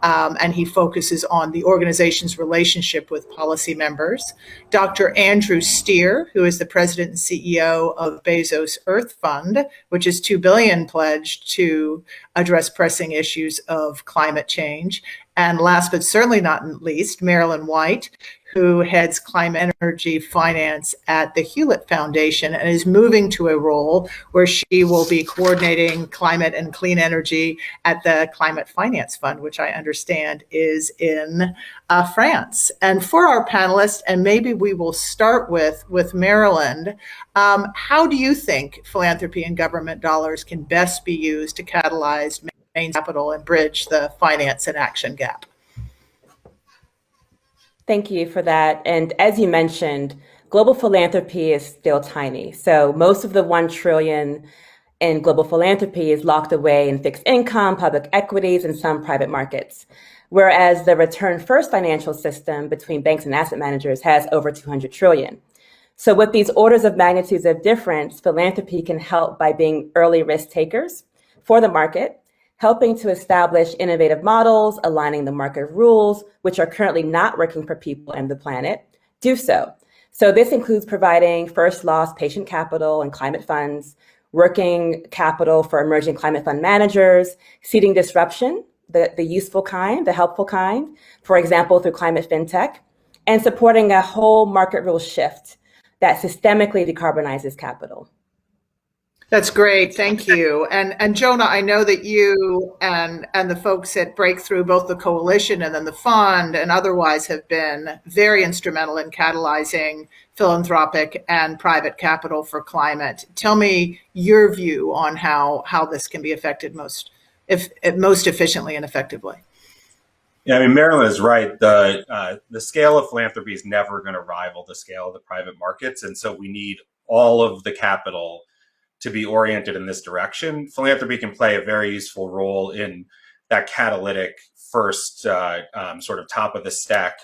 and he focuses on the organization's relationship with policy members. Dr. Andrew Steer, who is the president and CEO of Bezos Earth Fund, which is $2 billion pledged to address pressing issues of climate change. And last but certainly not least, Marilyn White, who heads climate energy finance at the Hewlett Foundation and is moving to a role where she will be coordinating climate and clean energy at the Climate Finance Fund, which I understand is in France. And for our panelists, and maybe we will start with Marilyn, how do you think philanthropy and government dollars can best be used to catalyze main capital and bridge the finance and action gap? Thank you for that. And as you mentioned, global philanthropy is still tiny. So most of the 1 trillion in global philanthropy is locked away in fixed income, public equities, and some private markets. Whereas the return first financial system between banks and asset managers has over 200 trillion. So with these orders of magnitudes of difference, philanthropy can help by being early risk takers for the market, helping to establish innovative models, aligning the market rules, which are currently not working for people and the planet, do so. So this includes providing first loss patient capital and climate funds, working capital for emerging climate fund managers, seeding disruption, the useful kind, the helpful kind, for example, through climate fintech, and supporting a whole market rule shift that systemically decarbonizes capital. That's great. Thank you. And Jonah, I know that you and the folks at Breakthrough, both the coalition and then the fund and otherwise, have been very instrumental in catalyzing philanthropic and private capital for climate. Tell me your view on how this can be affected most efficiently and effectively. Yeah, I mean, Marilyn is right. The scale of philanthropy is never going to rival the scale of the private markets. And so we need all of the capital to be oriented in this direction. Philanthropy can play a very useful role in that catalytic first sort of top of the stack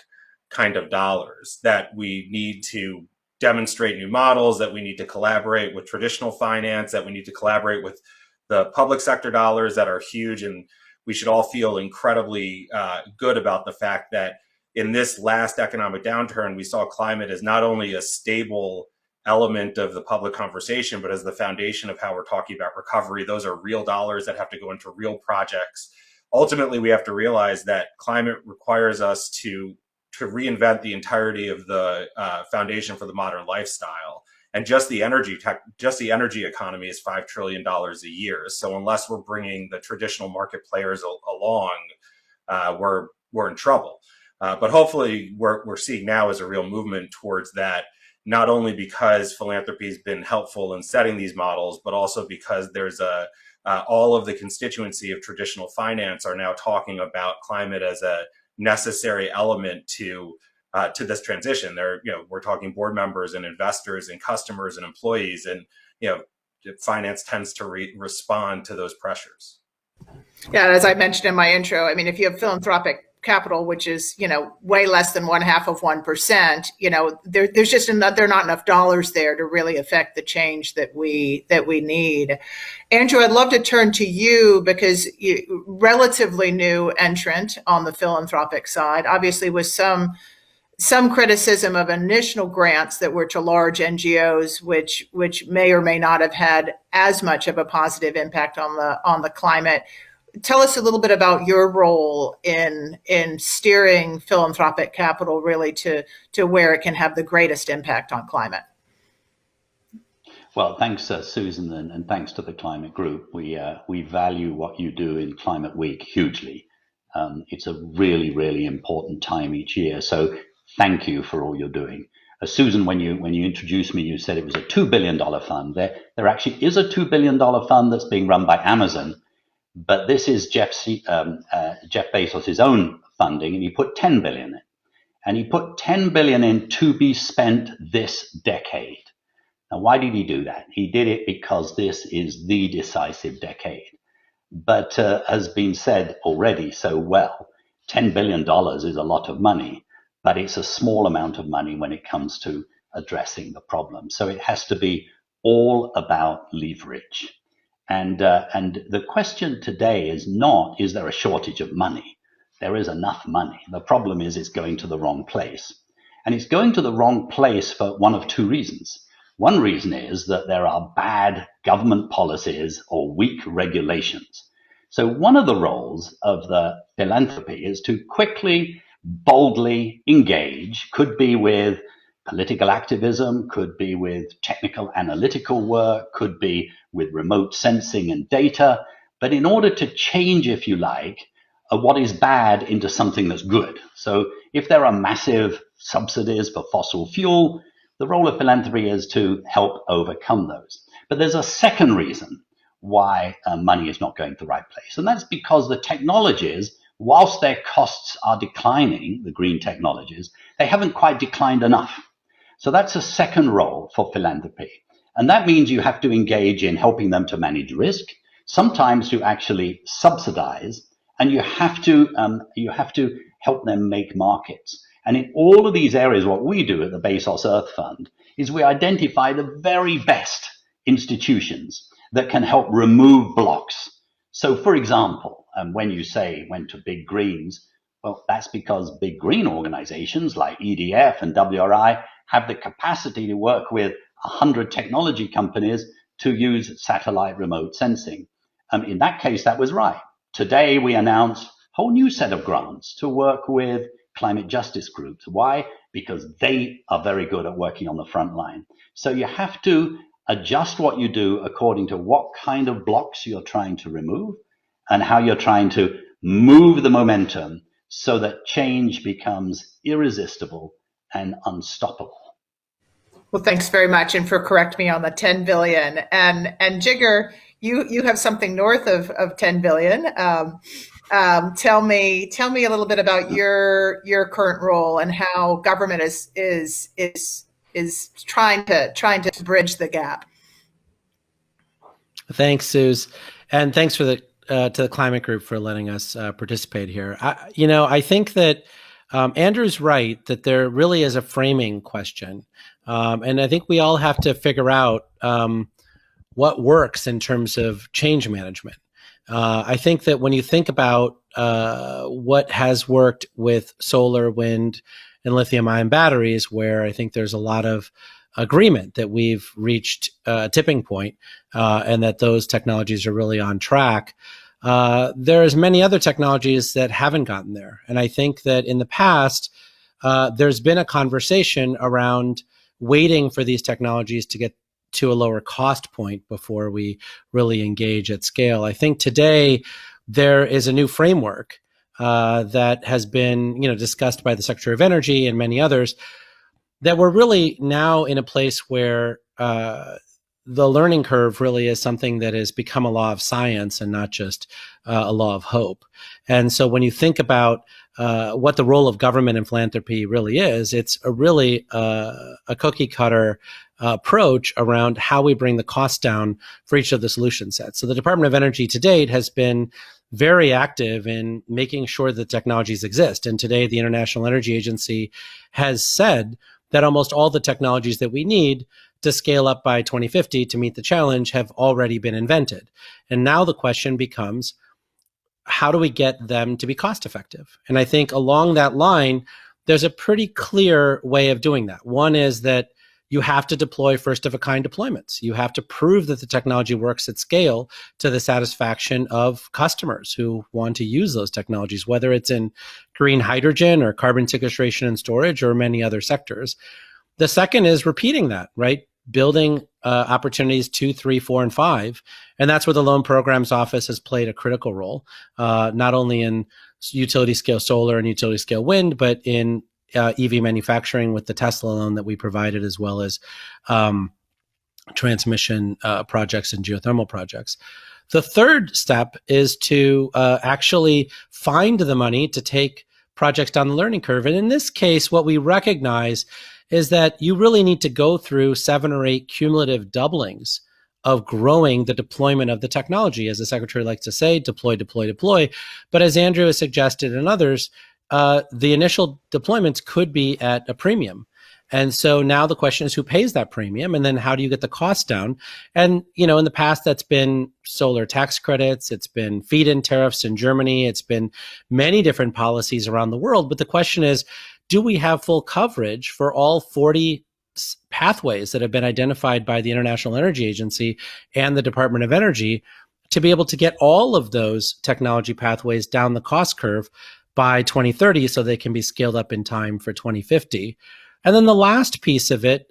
kind of dollars that we need to demonstrate new models, that we need to collaborate with traditional finance, that we need to collaborate with the public sector dollars that are huge. And we should all feel incredibly good about the fact that in this last economic downturn, we saw climate as not only a stable element of the public conversation, but as the foundation of how we're talking about recovery. Those are real dollars that have to go into real projects. Ultimately, we have to realize that climate requires us to reinvent the entirety of the foundation for the modern lifestyle. And just the energy economy is $5 trillion a year. So unless we're bringing the traditional market players along, we're in trouble. But hopefully, we're seeing now is a real movement towards that. Not only because philanthropy has been helpful in setting these models, but also because there's all of the constituency of traditional finance are now talking about climate as a necessary element to to this transition. We're talking board members and investors and customers and employees, and finance tends to respond to those pressures. Yeah, as I mentioned in my intro, I mean, if you have philanthropic capital, which is way less than 0.5%, there's just there are not enough dollars there to really affect the change that we need. Andrew, I'd love to turn to you because you relatively new entrant on the philanthropic side, obviously with some criticism of initial grants that were to large NGOs, which may or may not have had as much of a positive impact on the climate. Tell us a little bit about your role in steering philanthropic capital really to where it can have the greatest impact on climate. Well, thanks, Susan, and thanks to the Climate Group. We value what you do in Climate Week hugely. It's a really, really important time each year. So thank you for all you're doing. Susan, when you introduced me, you said it was a $2 billion fund. There actually is a $2 billion fund that's being run by Amazon. But this is Jeff Bezos' own funding, and he put 10 billion in. And he put 10 billion in to be spent this decade. Now, why did he do that? He did it because this is the decisive decade. But has been said already so well, $10 billion is a lot of money, but it's a small amount of money when it comes to addressing the problem. So it has to be all about leverage. And the question today is not, is there a shortage of money? There is enough money. The problem is it's going to the wrong place. And it's going to the wrong place for one of two reasons. One reason is that there are bad government policies or weak regulations. So one of the roles of the philanthropy is to quickly, boldly engage, could be with political activism, could be with technical analytical work, could be with remote sensing and data. But in order to change, if you like, what is bad into something that's good. So if there are massive subsidies for fossil fuel, the role of philanthropy is to help overcome those. But there's a second reason why money is not going to the right place. And that's because the technologies, whilst their costs are declining, the green technologies, they haven't quite declined enough. So that's a second role for philanthropy. And that means you have to engage in helping them to manage risk, sometimes to actually subsidize, and you have to help them make markets. And in all of these areas, what we do at the Bezos Earth Fund is we identify the very best institutions that can help remove blocks. So for example, when you say went to big greens, well, that's because big green organizations like EDF and WRI have the capacity to work with 100 technology companies to use satellite remote sensing. In that case, that was right. Today, we announced a whole new set of grants to work with climate justice groups. Why? Because they are very good at working on the front line. So you have to adjust what you do according to what kind of blocks you're trying to remove and how you're trying to move the momentum so that change becomes irresistible and unstoppable. Well, thanks very much, and for correct me on the 10 billion. And Jigar, you have something north of 10 billion. Tell me a little bit about your current role and how government is trying to bridge the gap. Thanks, Suze, and thanks for to the Climate Group for letting us participate here. I think that Andrew's right that there really is a framing question, and I think we all have to figure out what works in terms of change management. I think that when you think about what has worked with solar, wind, and lithium-ion batteries, where I think there's a lot of agreement that we've reached a tipping point, and that those technologies are really on track. There's many other technologies that haven't gotten there. And I think that in the past, there's been a conversation around waiting for these technologies to get to a lower cost point before we really engage at scale. I think today there is a new framework that has been discussed by the Secretary of Energy and many others, that we're really now in a place where the learning curve really is something that has become a law of science and not just a law of hope. And so when you think about what the role of government and philanthropy really is. It's a cookie cutter approach around how we bring the cost down for each of the solution sets. So the Department of Energy to date has been very active in making sure that technologies exist. And today, the International Energy Agency has said that almost all the technologies that we need to scale up by 2050 to meet the challenge have already been invented. And now the question becomes, how do we get them to be cost effective? And I think along that line, there's a pretty clear way of doing that. One is that you have to deploy first of a kind deployments. You have to prove that the technology works at scale to the satisfaction of customers who want to use those technologies, whether it's in green hydrogen or carbon sequestration and storage or many other sectors. The second is repeating that, right? Building opportunities 2, 3, 4, and 5. And that's where the Loan Programs Office has played a critical role, not only in utility scale solar and utility scale wind, but in EV manufacturing with the Tesla loan that we provided, as well as transmission projects and geothermal projects. The third step is to actually find the money to take projects down the learning curve. And in this case, what we recognize is that you really need to go through 7 or 8 cumulative doublings of growing the deployment of the technology. As the Secretary likes to say, deploy, deploy, deploy. But as Andrew has suggested and others, the initial deployments could be at a premium. And so now the question is, who pays that premium? And then how do you get the cost down? And, in the past, that's been solar tax credits. It's been feed-in tariffs in Germany. It's been many different policies around the world. But the question is, do we have full coverage for all 40 pathways that have been identified by the International Energy Agency and the Department of Energy to be able to get all of those technology pathways down the cost curve by 2030 so they can be scaled up in time for 2050? And then the last piece of it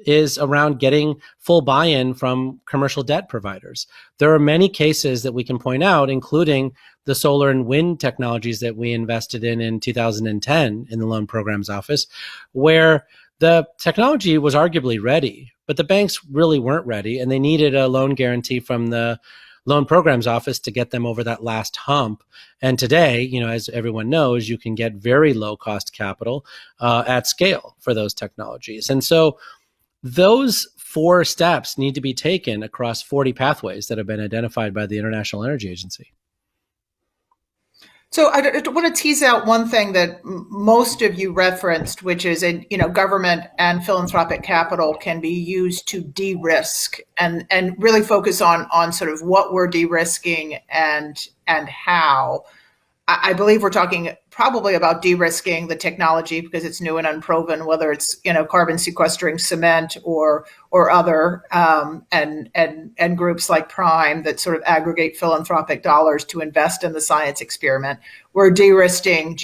is around getting full buy-in from commercial debt providers. There are many cases that we can point out, including the solar and wind technologies that we invested in 2010 in the Loan Programs Office, where the technology was arguably ready, but the banks really weren't ready, and they needed a loan guarantee from the Loan Programs Office to get them over that last hump. And today, as everyone knows, you can get very low cost capital at scale for those technologies. And so those 4 steps need to be taken across 40 pathways that have been identified by the International Energy Agency. So I want to tease out one thing that most of you referenced, which is, government and philanthropic capital can be used to de-risk and really focus on sort of what we're de-risking and how. I believe we're talking probably about de-risking the technology because it's new and unproven, whether it's carbon sequestering cement or other and groups like Prime that sort of aggregate philanthropic dollars to invest in the science experiment. We're de-risking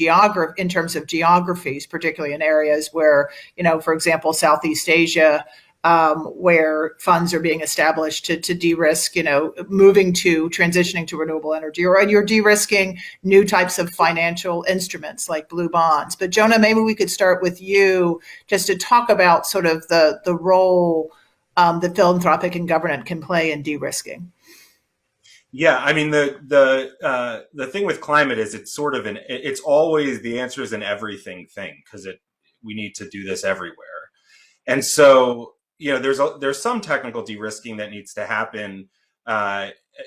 in terms of geographies, particularly in areas where, for example, Southeast Asia, where funds are being established to de-risk, transitioning to renewable energy, or you're de-risking new types of financial instruments like blue bonds. But Jonah, maybe we could start with you just to talk about sort of the role that philanthropic and government can play in de-risking. Yeah, I mean, the thing with climate is it's sort of it's always the answer is an everything thing, because we need to do this everywhere. And so, there's some technical de-risking that needs to happen.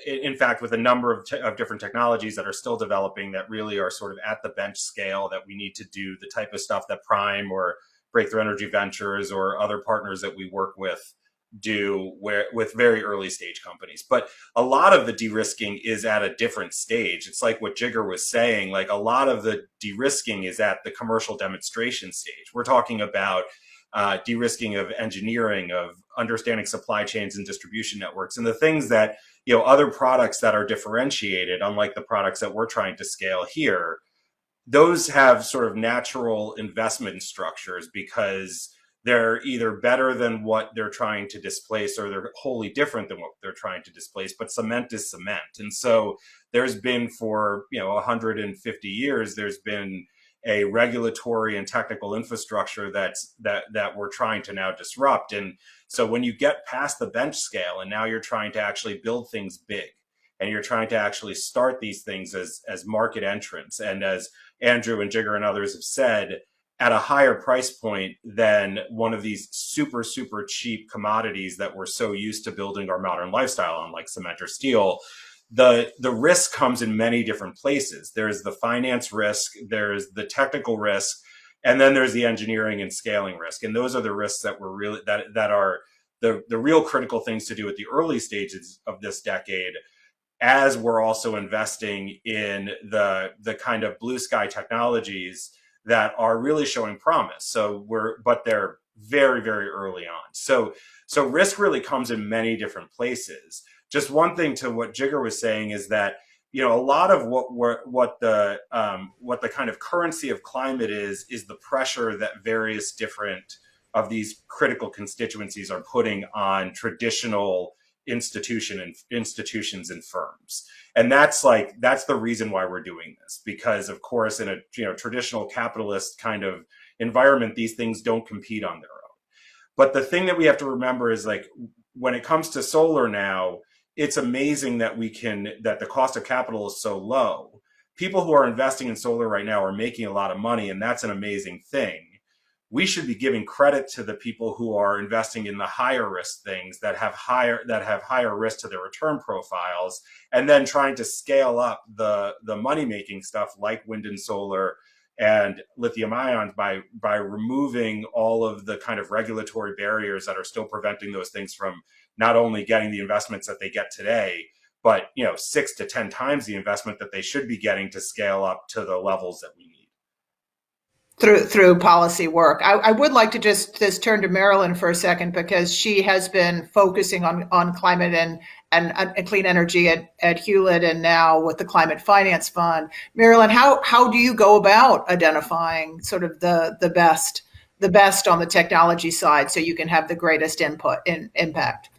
In fact, with a number of different technologies that are still developing that really are sort of at the bench scale, that we need to do the type of stuff that Prime or Breakthrough Energy Ventures or other partners that we work with do with very early stage companies. But a lot of the de-risking is at a different stage. It's like what Jigger was saying, like a lot of the de-risking is at the commercial demonstration stage. We're talking about de-risking of engineering, of understanding supply chains and distribution networks, and the things that, other products that are differentiated, unlike the products that we're trying to scale here, those have sort of natural investment structures because they're either better than what they're trying to displace or they're wholly different than what they're trying to displace. But cement is cement. And so there's been for, 150 years, there's been a regulatory and technical infrastructure that we're trying to now disrupt. And so when you get past the bench scale and now you're trying to actually build things big and you're trying to actually start these things as market entrants, and as Andrew and Jigger and others have said, at a higher price point than one of these super, super cheap commodities that we're so used to building our modern lifestyle on, like cement or steel, the risk comes in many different places. There's the finance risk, there's the technical risk, and then there's the engineering and scaling risk. And those are the risks that we're really, that are the real critical things to do at the early stages of this decade, as we're also investing in the kind of blue sky technologies that are really showing promise. But they're very, very early on. So risk really comes in many different places. Just one thing to what Jigger was saying is that, a lot of what the kind of currency of climate is the pressure that various different of these critical constituencies are putting on traditional institutions and firms. And that's the reason why we're doing this, because of course in a traditional capitalist kind of environment, these things don't compete on their own. But the thing that we have to remember is, like, when it comes to solar now, it's amazing that the cost of capital is so low. People who are investing in solar right now are making a lot of money, and that's an amazing thing. We should be giving credit to the people who are investing in the higher risk things that have higher risk to their return profiles, and then trying to scale up the money making stuff like wind and solar and lithium ions by removing all of the kind of regulatory barriers that are still preventing those things from not only getting the investments that they get today, but 6 to 10 times the investment that they should be getting to scale up to the levels that we need. Through policy work. I would like to just turn to Marilyn for a second, because she has been focusing on climate and clean energy at Hewlett, and now with the Climate Finance Fund. Marilyn, how do you go about identifying sort of the best on the technology side so you can have the greatest impact?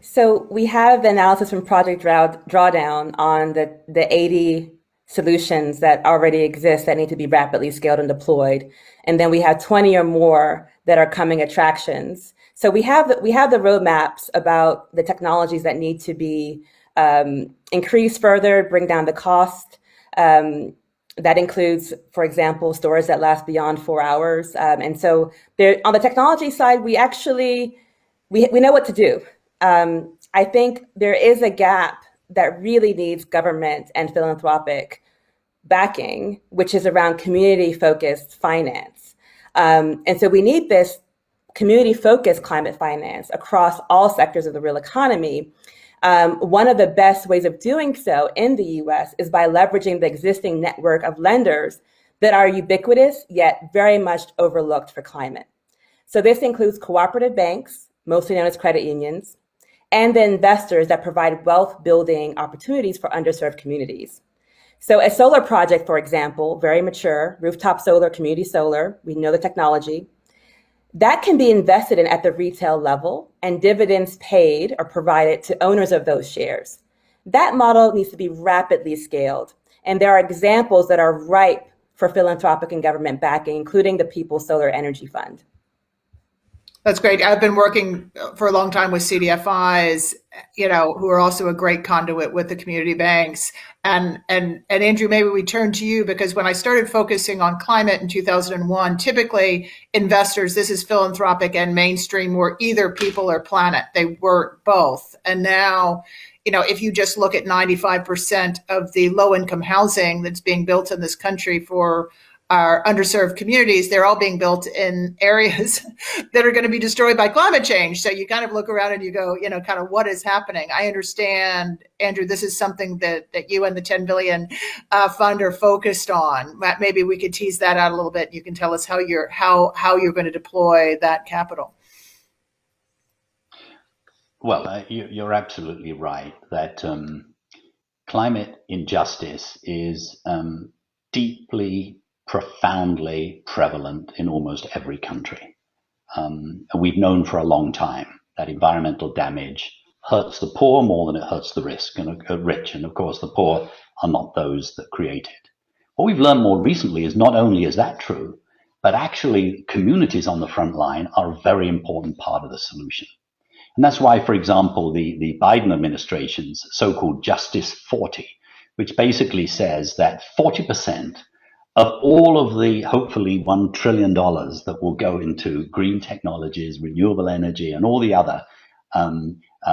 So we have analysis from Project Drawdown on the 80 solutions that already exist that need to be rapidly scaled and deployed. And then we have 20 or more that are coming attractions. So we have the roadmaps about the technologies that need to be increased further, bring down the cost. That includes, for example, storage that lasts beyond 4 hours. And so on the technology side, we know what to do. I think there is a gap that really needs government and philanthropic backing, which is around community-focused finance. And so we need this community-focused climate finance across all sectors of the real economy. One of the best ways of doing so in the US is by leveraging the existing network of lenders that are ubiquitous, yet very much overlooked for climate. So this includes cooperative banks, mostly known as credit unions, and the investors that provide wealth building opportunities for underserved communities. So a solar project, for example, very mature, rooftop solar, community solar, we know the technology, that can be invested in at the retail level and dividends paid or provided to owners of those shares. That model needs to be rapidly scaled. And there are examples that are ripe for philanthropic and government backing, including the People's Solar Energy Fund. That's great. I've been working for a long time with CDFIs, who are also a great conduit with the community banks. And Andrew, maybe we turn to you, because when I started focusing on climate in 2001, typically investors, this is philanthropic and mainstream, were either people or planet. They weren't both. And now, if you just look at 95% of the low-income housing that's being built in this country for our underserved communities, they're all being built in areas that are going to be destroyed by climate change. So you kind of look around and you go, kind of what is happening? I understand, Andrew, this is something that you and the 10 billion fund are focused on. Maybe we could tease that out a little bit. You can tell us how you're going to deploy that capital. Well, you're absolutely right that climate injustice is deeply, profoundly prevalent in almost every country. And we've known for a long time that environmental damage hurts the poor more than it hurts the rich. And of course, the poor are not those that create it. What we've learned more recently is not only is that true, but actually communities on the front line are a very important part of the solution. And that's why, for example, the Biden administration's so-called Justice 40, which basically says that 40% of all of the hopefully $1 trillion that will go into green technologies, renewable energy, and all the other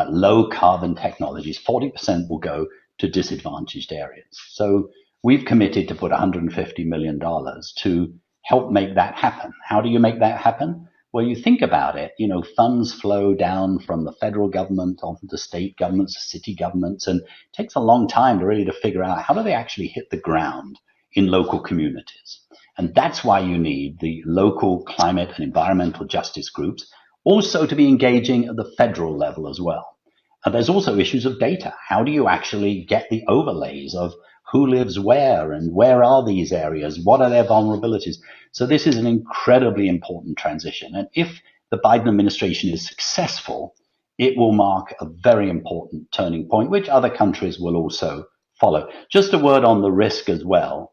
low carbon technologies, 40% will go to disadvantaged areas. So we've committed to put $150 million to help make that happen. How do you make that happen? Well, you think about it, funds flow down from the federal government onto the state governments, the city governments, and it takes a long time to figure out how do they actually hit the ground in local communities. And that's why you need the local climate and environmental justice groups also to be engaging at the federal level as well. And there's also issues of data. How do you actually get the overlays of who lives where and where are these areas? What are their vulnerabilities? So this is an incredibly important transition. And if the Biden administration is successful, it will mark a very important turning point, which other countries will also follow. Just a word on the risk as well.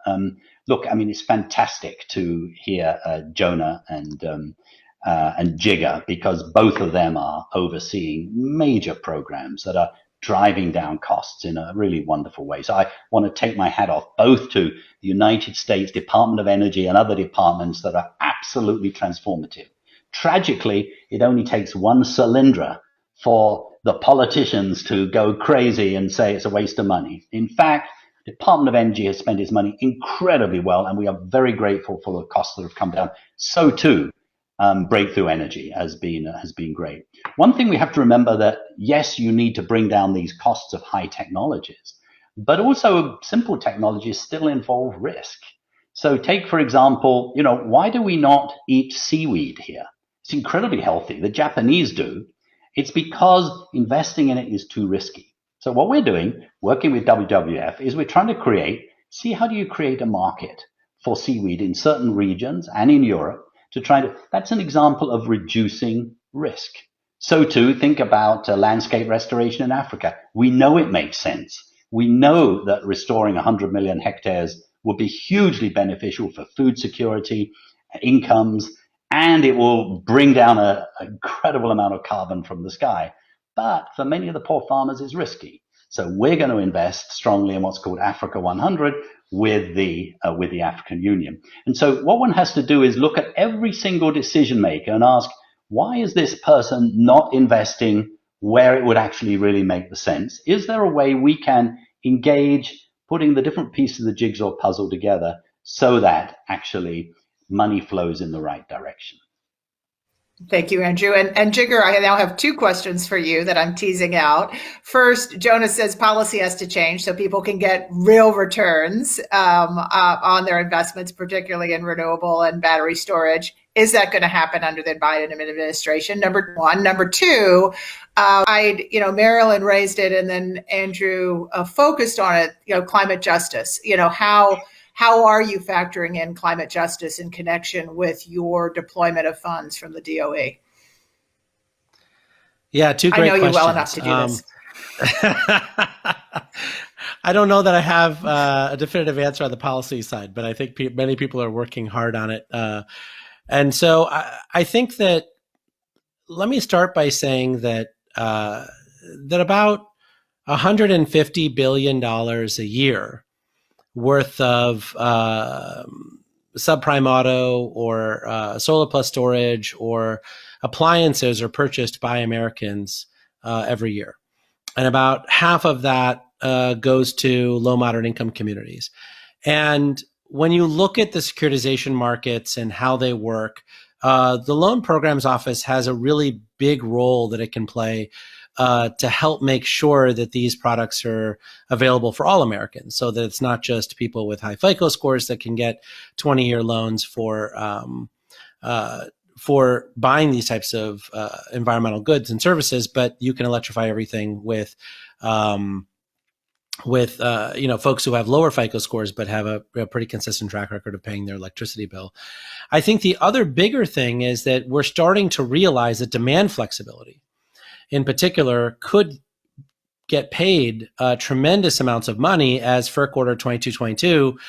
Look, it's fantastic to hear Jonah and Jigger, because both of them are overseeing major programs that are driving down costs in a really wonderful way. So I want to take my hat off both to the United States Department of Energy and other departments that are absolutely transformative. Tragically, it only takes one Solyndra for the politicians to go crazy and say it's a waste of money. In fact, the Department of Energy has spent its money incredibly well, and we are very grateful for the costs that have come down. So too, breakthrough energy has been great. One thing we have to remember that, yes, you need to bring down these costs of high technologies, but also simple technologies still involve risk. So take, for example, why do we not eat seaweed here? It's incredibly healthy. The Japanese do. It's because investing in it is too risky. So what we're doing, working with WWF, is we're trying to see how do you create a market for seaweed in certain regions and in Europe, that's an example of reducing risk. So too, think about landscape restoration in Africa. We know it makes sense. We know that restoring 100 million hectares will be hugely beneficial for food security, incomes, and it will bring down an incredible amount of carbon from the sky. But for many of the poor farmers, it's risky. So we're going to invest strongly in what's called Africa 100 with the African Union. And so what one has to do is look at every single decision maker and ask, why is this person not investing where it would actually really make the sense? Is there a way we can engage putting the different pieces of the jigsaw puzzle together so that actually money flows in the right direction? Thank you, Andrew. And Jigger, I now have two questions for you that I'm teasing out. First, Jonah says policy has to change so people can get real returns on their investments, particularly in renewable and battery storage. Is that going to happen under the Biden administration? Number one. Number two, Marilyn raised it, and then Andrew focused on it. Climate justice. How are you factoring in climate justice in connection with your deployment of funds from the DOE? Yeah, two great questions. I know you well enough to do this. I don't know that I have a definitive answer on the policy side, but I think many people are working hard on it. And so I think that, let me start by saying that about $150 billion a year worth of subprime auto or solar plus storage or appliances are purchased by Americans every year. And about half of that goes to low moderate income communities. And when you look at the securitization markets and how they work, the Loan Programs Office has a really big role that it can play to help make sure that these products are available for all Americans, so that it's not just people with high FICO scores that can get 20-year loans for buying these types of environmental goods and services, but you can electrify everything with folks who have lower FICO scores but have a pretty consistent track record of paying their electricity bill. I think the other bigger thing is that we're starting to realize that demand flexibility, in particular, could get paid tremendous amounts of money, as FERC Order 2222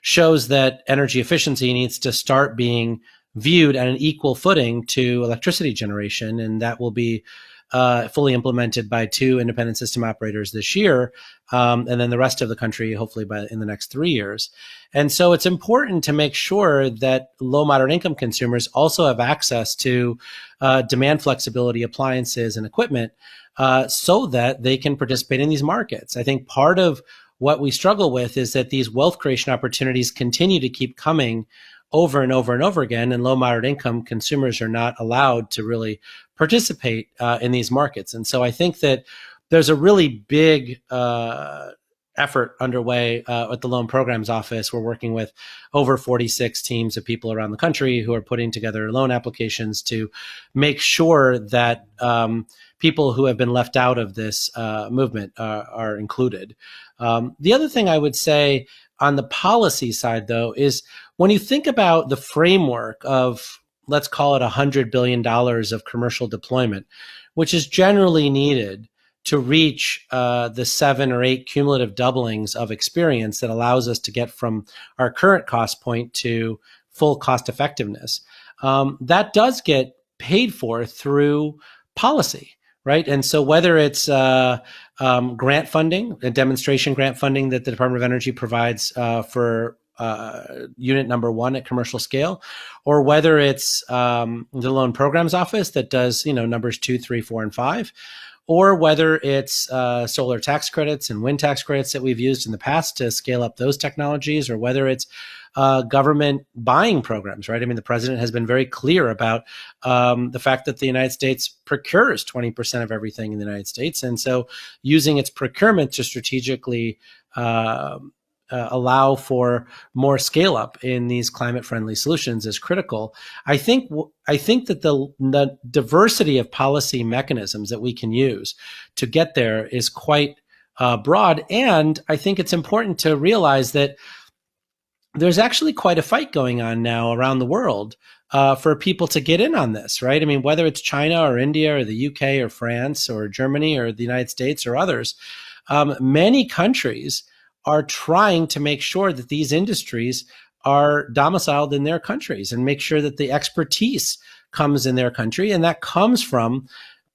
shows that energy efficiency needs to start being viewed at an equal footing to electricity generation, and that will be fully implemented by 2 independent system operators this year, and then the rest of the country hopefully in the next 3 years. And so it's important to make sure that low moderate income consumers also have access to demand flexibility appliances and equipment so that they can participate in these markets. I think part of what we struggle with is that these wealth creation opportunities continue to keep coming over and over and over again, and low moderate income consumers are not allowed to really participate in these markets. And so I think that there's a really big effort underway at the Loan Programs Office. We're working with over 46 teams of people around the country who are putting together loan applications to make sure that people who have been left out of this movement are included. The other thing I would say on the policy side, though, is when you think about the framework of, let's call it $100 billion of commercial deployment, which is generally needed to reach the 7 or 8 cumulative doublings of experience that allows us to get from our current cost point to full cost effectiveness, that does get paid for through policy. Right. And so whether it's grant funding, a demonstration grant funding that the Department of Energy provides for unit number 1 at commercial scale, or whether it's the Loan Programs Office that does, numbers 2, 3, 4, and 5, or whether it's solar tax credits and wind tax credits that we've used in the past to scale up those technologies, or whether it's government buying programs, right? I mean, the president has been very clear about the fact that the United States procures 20% of everything in the United States. And so using its procurement to strategically allow for more scale up in these climate friendly solutions is critical. I think that the diversity of policy mechanisms that we can use to get there is quite broad. And I think it's important to realize that there's actually quite a fight going on now around the world for people to get in on this, right? I mean, whether it's China or India or the UK or France or Germany or the United States or others, many countries are trying to make sure that these industries are domiciled in their countries and make sure that the expertise comes in their country. And that comes from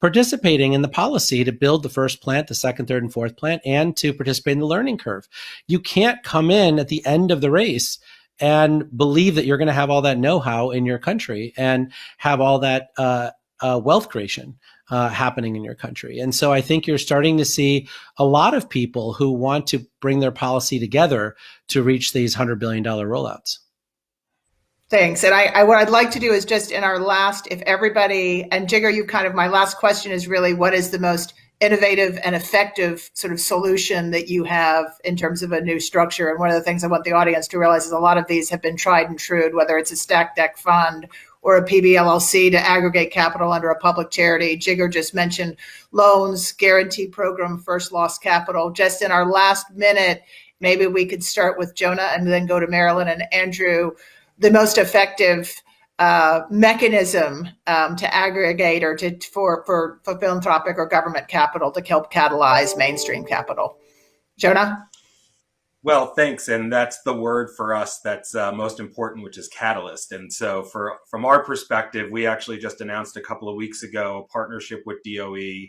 participating in the policy to build the first plant, the second, third, and fourth plant, and to participate in the learning curve. You can't come in at the end of the race and believe that you're going to have all that know-how in your country and have all that wealth creation happening in your country. And so I think you're starting to see a lot of people who want to bring their policy together to reach these $100 billion rollouts. Thanks. And what I'd like to do is just in our last, if everybody, and Jigger, my last question is really, what is the most innovative and effective sort of solution that you have in terms of a new structure? And one of the things I want the audience to realize is a lot of these have been tried and true, whether it's a stacked deck fund or a PBLLC to aggregate capital under a public charity. Jigger just mentioned loans, guarantee program, first loss capital. Just in our last minute, maybe we could start with Jonah and then go to Marilyn and Andrew. The most effective mechanism to aggregate or for philanthropic or government capital to help catalyze mainstream capital. Jonah? Well, thanks. And that's the word for us that's most important, which is catalyst. And so from our perspective, we actually just announced a couple of weeks ago a partnership with DOE,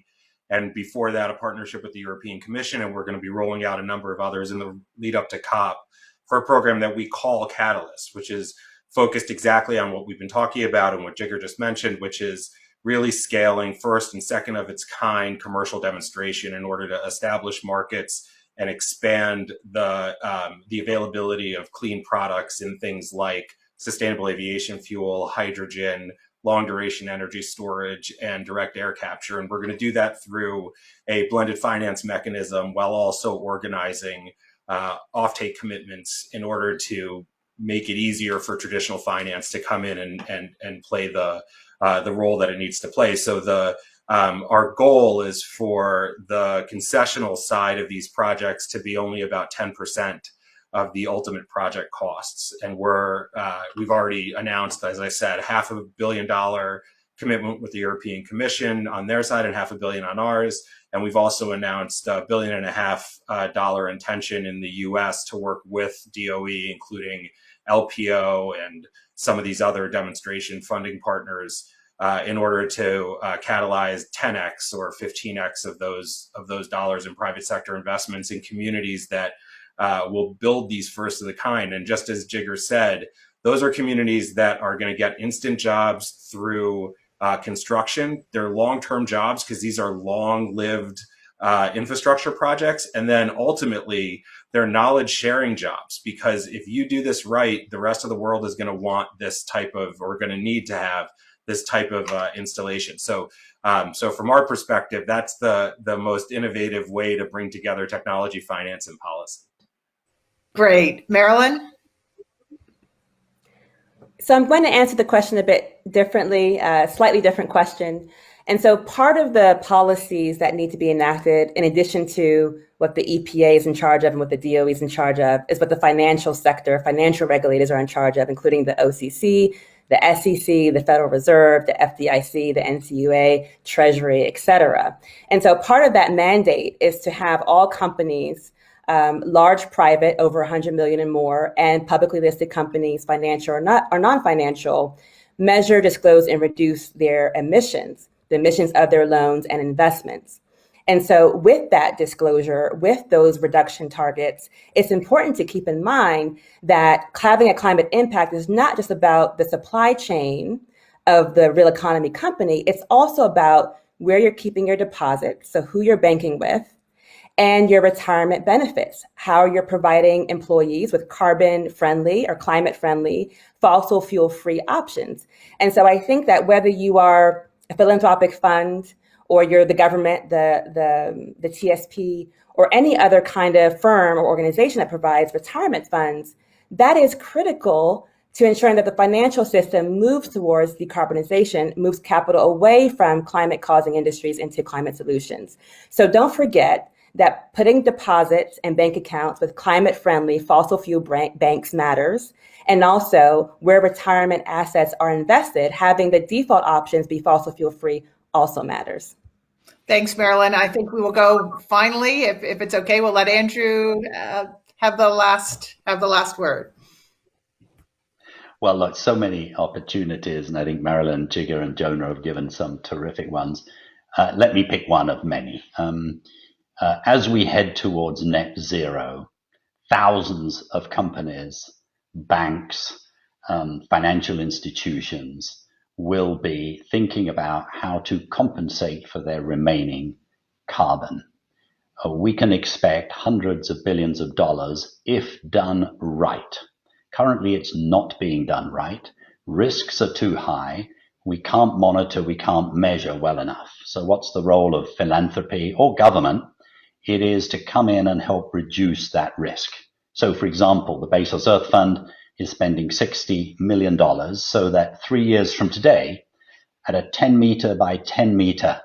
and before that, a partnership with the European Commission. And we're going to be rolling out a number of others in the lead up to COP for a program that we call Catalyst, which is focused exactly on what we've been talking about and what Jigger just mentioned, which is really scaling first and second of its kind commercial demonstration in order to establish markets and expand the availability of clean products in things like sustainable aviation fuel, hydrogen, long duration energy storage, and direct air capture. And we're going to do that through a blended finance mechanism while also organizing offtake commitments in order to make it easier for traditional finance to come in and play the role that it needs to play. So our goal is for the concessional side of these projects to be only about 10% of the ultimate project costs. And we've already announced, as I said, $500 million commitment with the European Commission on their side and $500 million on ours. And we've also announced $1.5 billion intention in the US to work with DOE, including LPO and some of these other demonstration funding partners in order to catalyze 10x or 15x of those dollars in private sector investments in communities that will build these first of the kind. And just as Jigger said, those are communities that are going to get instant jobs through construction. They're long-term jobs because these are long-lived infrastructure projects. And then ultimately, they're knowledge-sharing jobs, because if you do this right, the rest of the world is going to want this type of, or going to need to have this type of installation. So from our perspective, that's the most innovative way to bring together technology, finance, and policy. Great. Marilyn? So I'm going to answer the question a bit differently, slightly different question. And so part of the policies that need to be enacted, in addition to what the EPA is in charge of and what the DOE is in charge of, is what the financial sector, financial regulators are in charge of, including the OCC, the SEC, the Federal Reserve, the FDIC, the NCUA, Treasury, et cetera. And so part of that mandate is to have all companies, large private, over 100 million and more, and publicly listed companies, financial or non-financial, measure, disclose, and reduce their emissions, the emissions of their loans and investments. And so with that disclosure, with those reduction targets, it's important to keep in mind that having a climate impact is not just about the supply chain of the real economy company, it's also about where you're keeping your deposits, so who you're banking with, and your retirement benefits, how you're providing employees with carbon-friendly or climate-friendly, fossil fuel-free options. And so I think that whether you are a philanthropic fund, or you're the government, the TSP, or any other kind of firm or organization that provides retirement funds, that is critical to ensuring that the financial system moves towards decarbonization, moves capital away from climate-causing industries into climate solutions. So don't forget that putting deposits and bank accounts with climate-friendly fossil fuel banks matters, and also where retirement assets are invested, having the default options be fossil fuel-free also matters. Thanks, Marilyn. I think we will go finally, if it's okay, we'll let Andrew have the last word. Well, look, so many opportunities, and I think Marilyn, Jigger, and Jonah have given some terrific ones. Let me pick one of many. As we head towards net zero, thousands of companies, banks, financial institutions will be thinking about how to compensate for their remaining carbon. We can expect hundreds of billions of dollars if done right. Currently, it's not being done right. Risks are too high. We can't monitor, we can't measure well enough. So what's the role of philanthropy or government? It is to come in and help reduce that risk. So for example, the Bezos Earth Fund is spending $60 million so that 3 years from today, at a 10 meter by 10 meter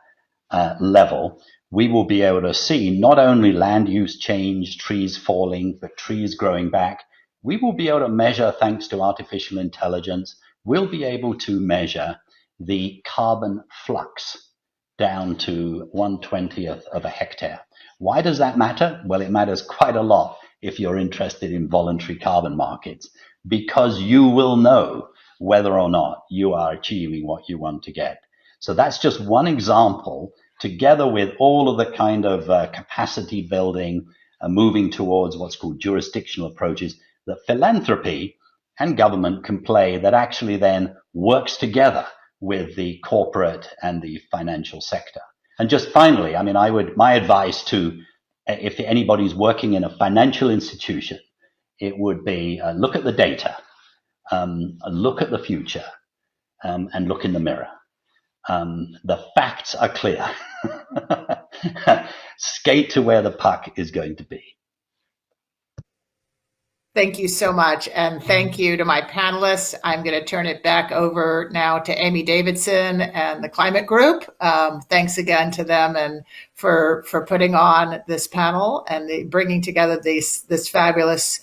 level, we will be able to see not only land use change, trees falling, but trees growing back. We will be able to measure, thanks to artificial intelligence, we'll be able to measure the carbon flux down to 1/20th of a hectare. Why does that matter? Well, it matters quite a lot if you're interested in voluntary carbon markets, because you will know whether or not you are achieving what you want to get. So that's just one example, together with all of the kind of capacity building, moving towards what's called jurisdictional approaches, that philanthropy and government can play, that actually then works together with the corporate and the financial sector. And just finally, I mean, my advice to, if anybody's working in a financial institution, it would be look at the data, look at the future, and look in the mirror. The facts are clear. Skate to where the puck is going to be. Thank you so much. And thank you to my panelists. I'm going to turn it back over now to Amy Davidson and the Climate Group. Thanks again to them and for putting on this panel and bringing together this fabulous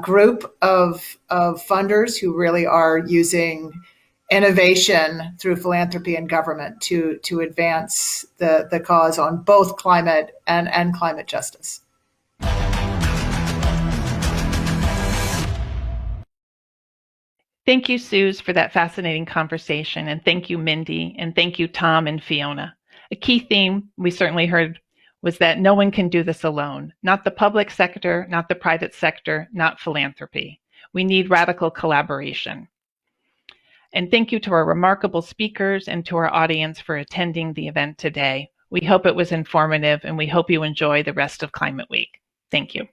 group of funders who really are using innovation through philanthropy and government to advance the cause on both climate and climate justice. Thank you, Suze, for that fascinating conversation, and thank you, Mindy, and thank you, Tom and Fiona. A key theme we certainly heard was that no one can do this alone, not the public sector, not the private sector, not philanthropy. We need radical collaboration. And thank you to our remarkable speakers and to our audience for attending the event today. We hope it was informative, and we hope you enjoy the rest of Climate Week. Thank you.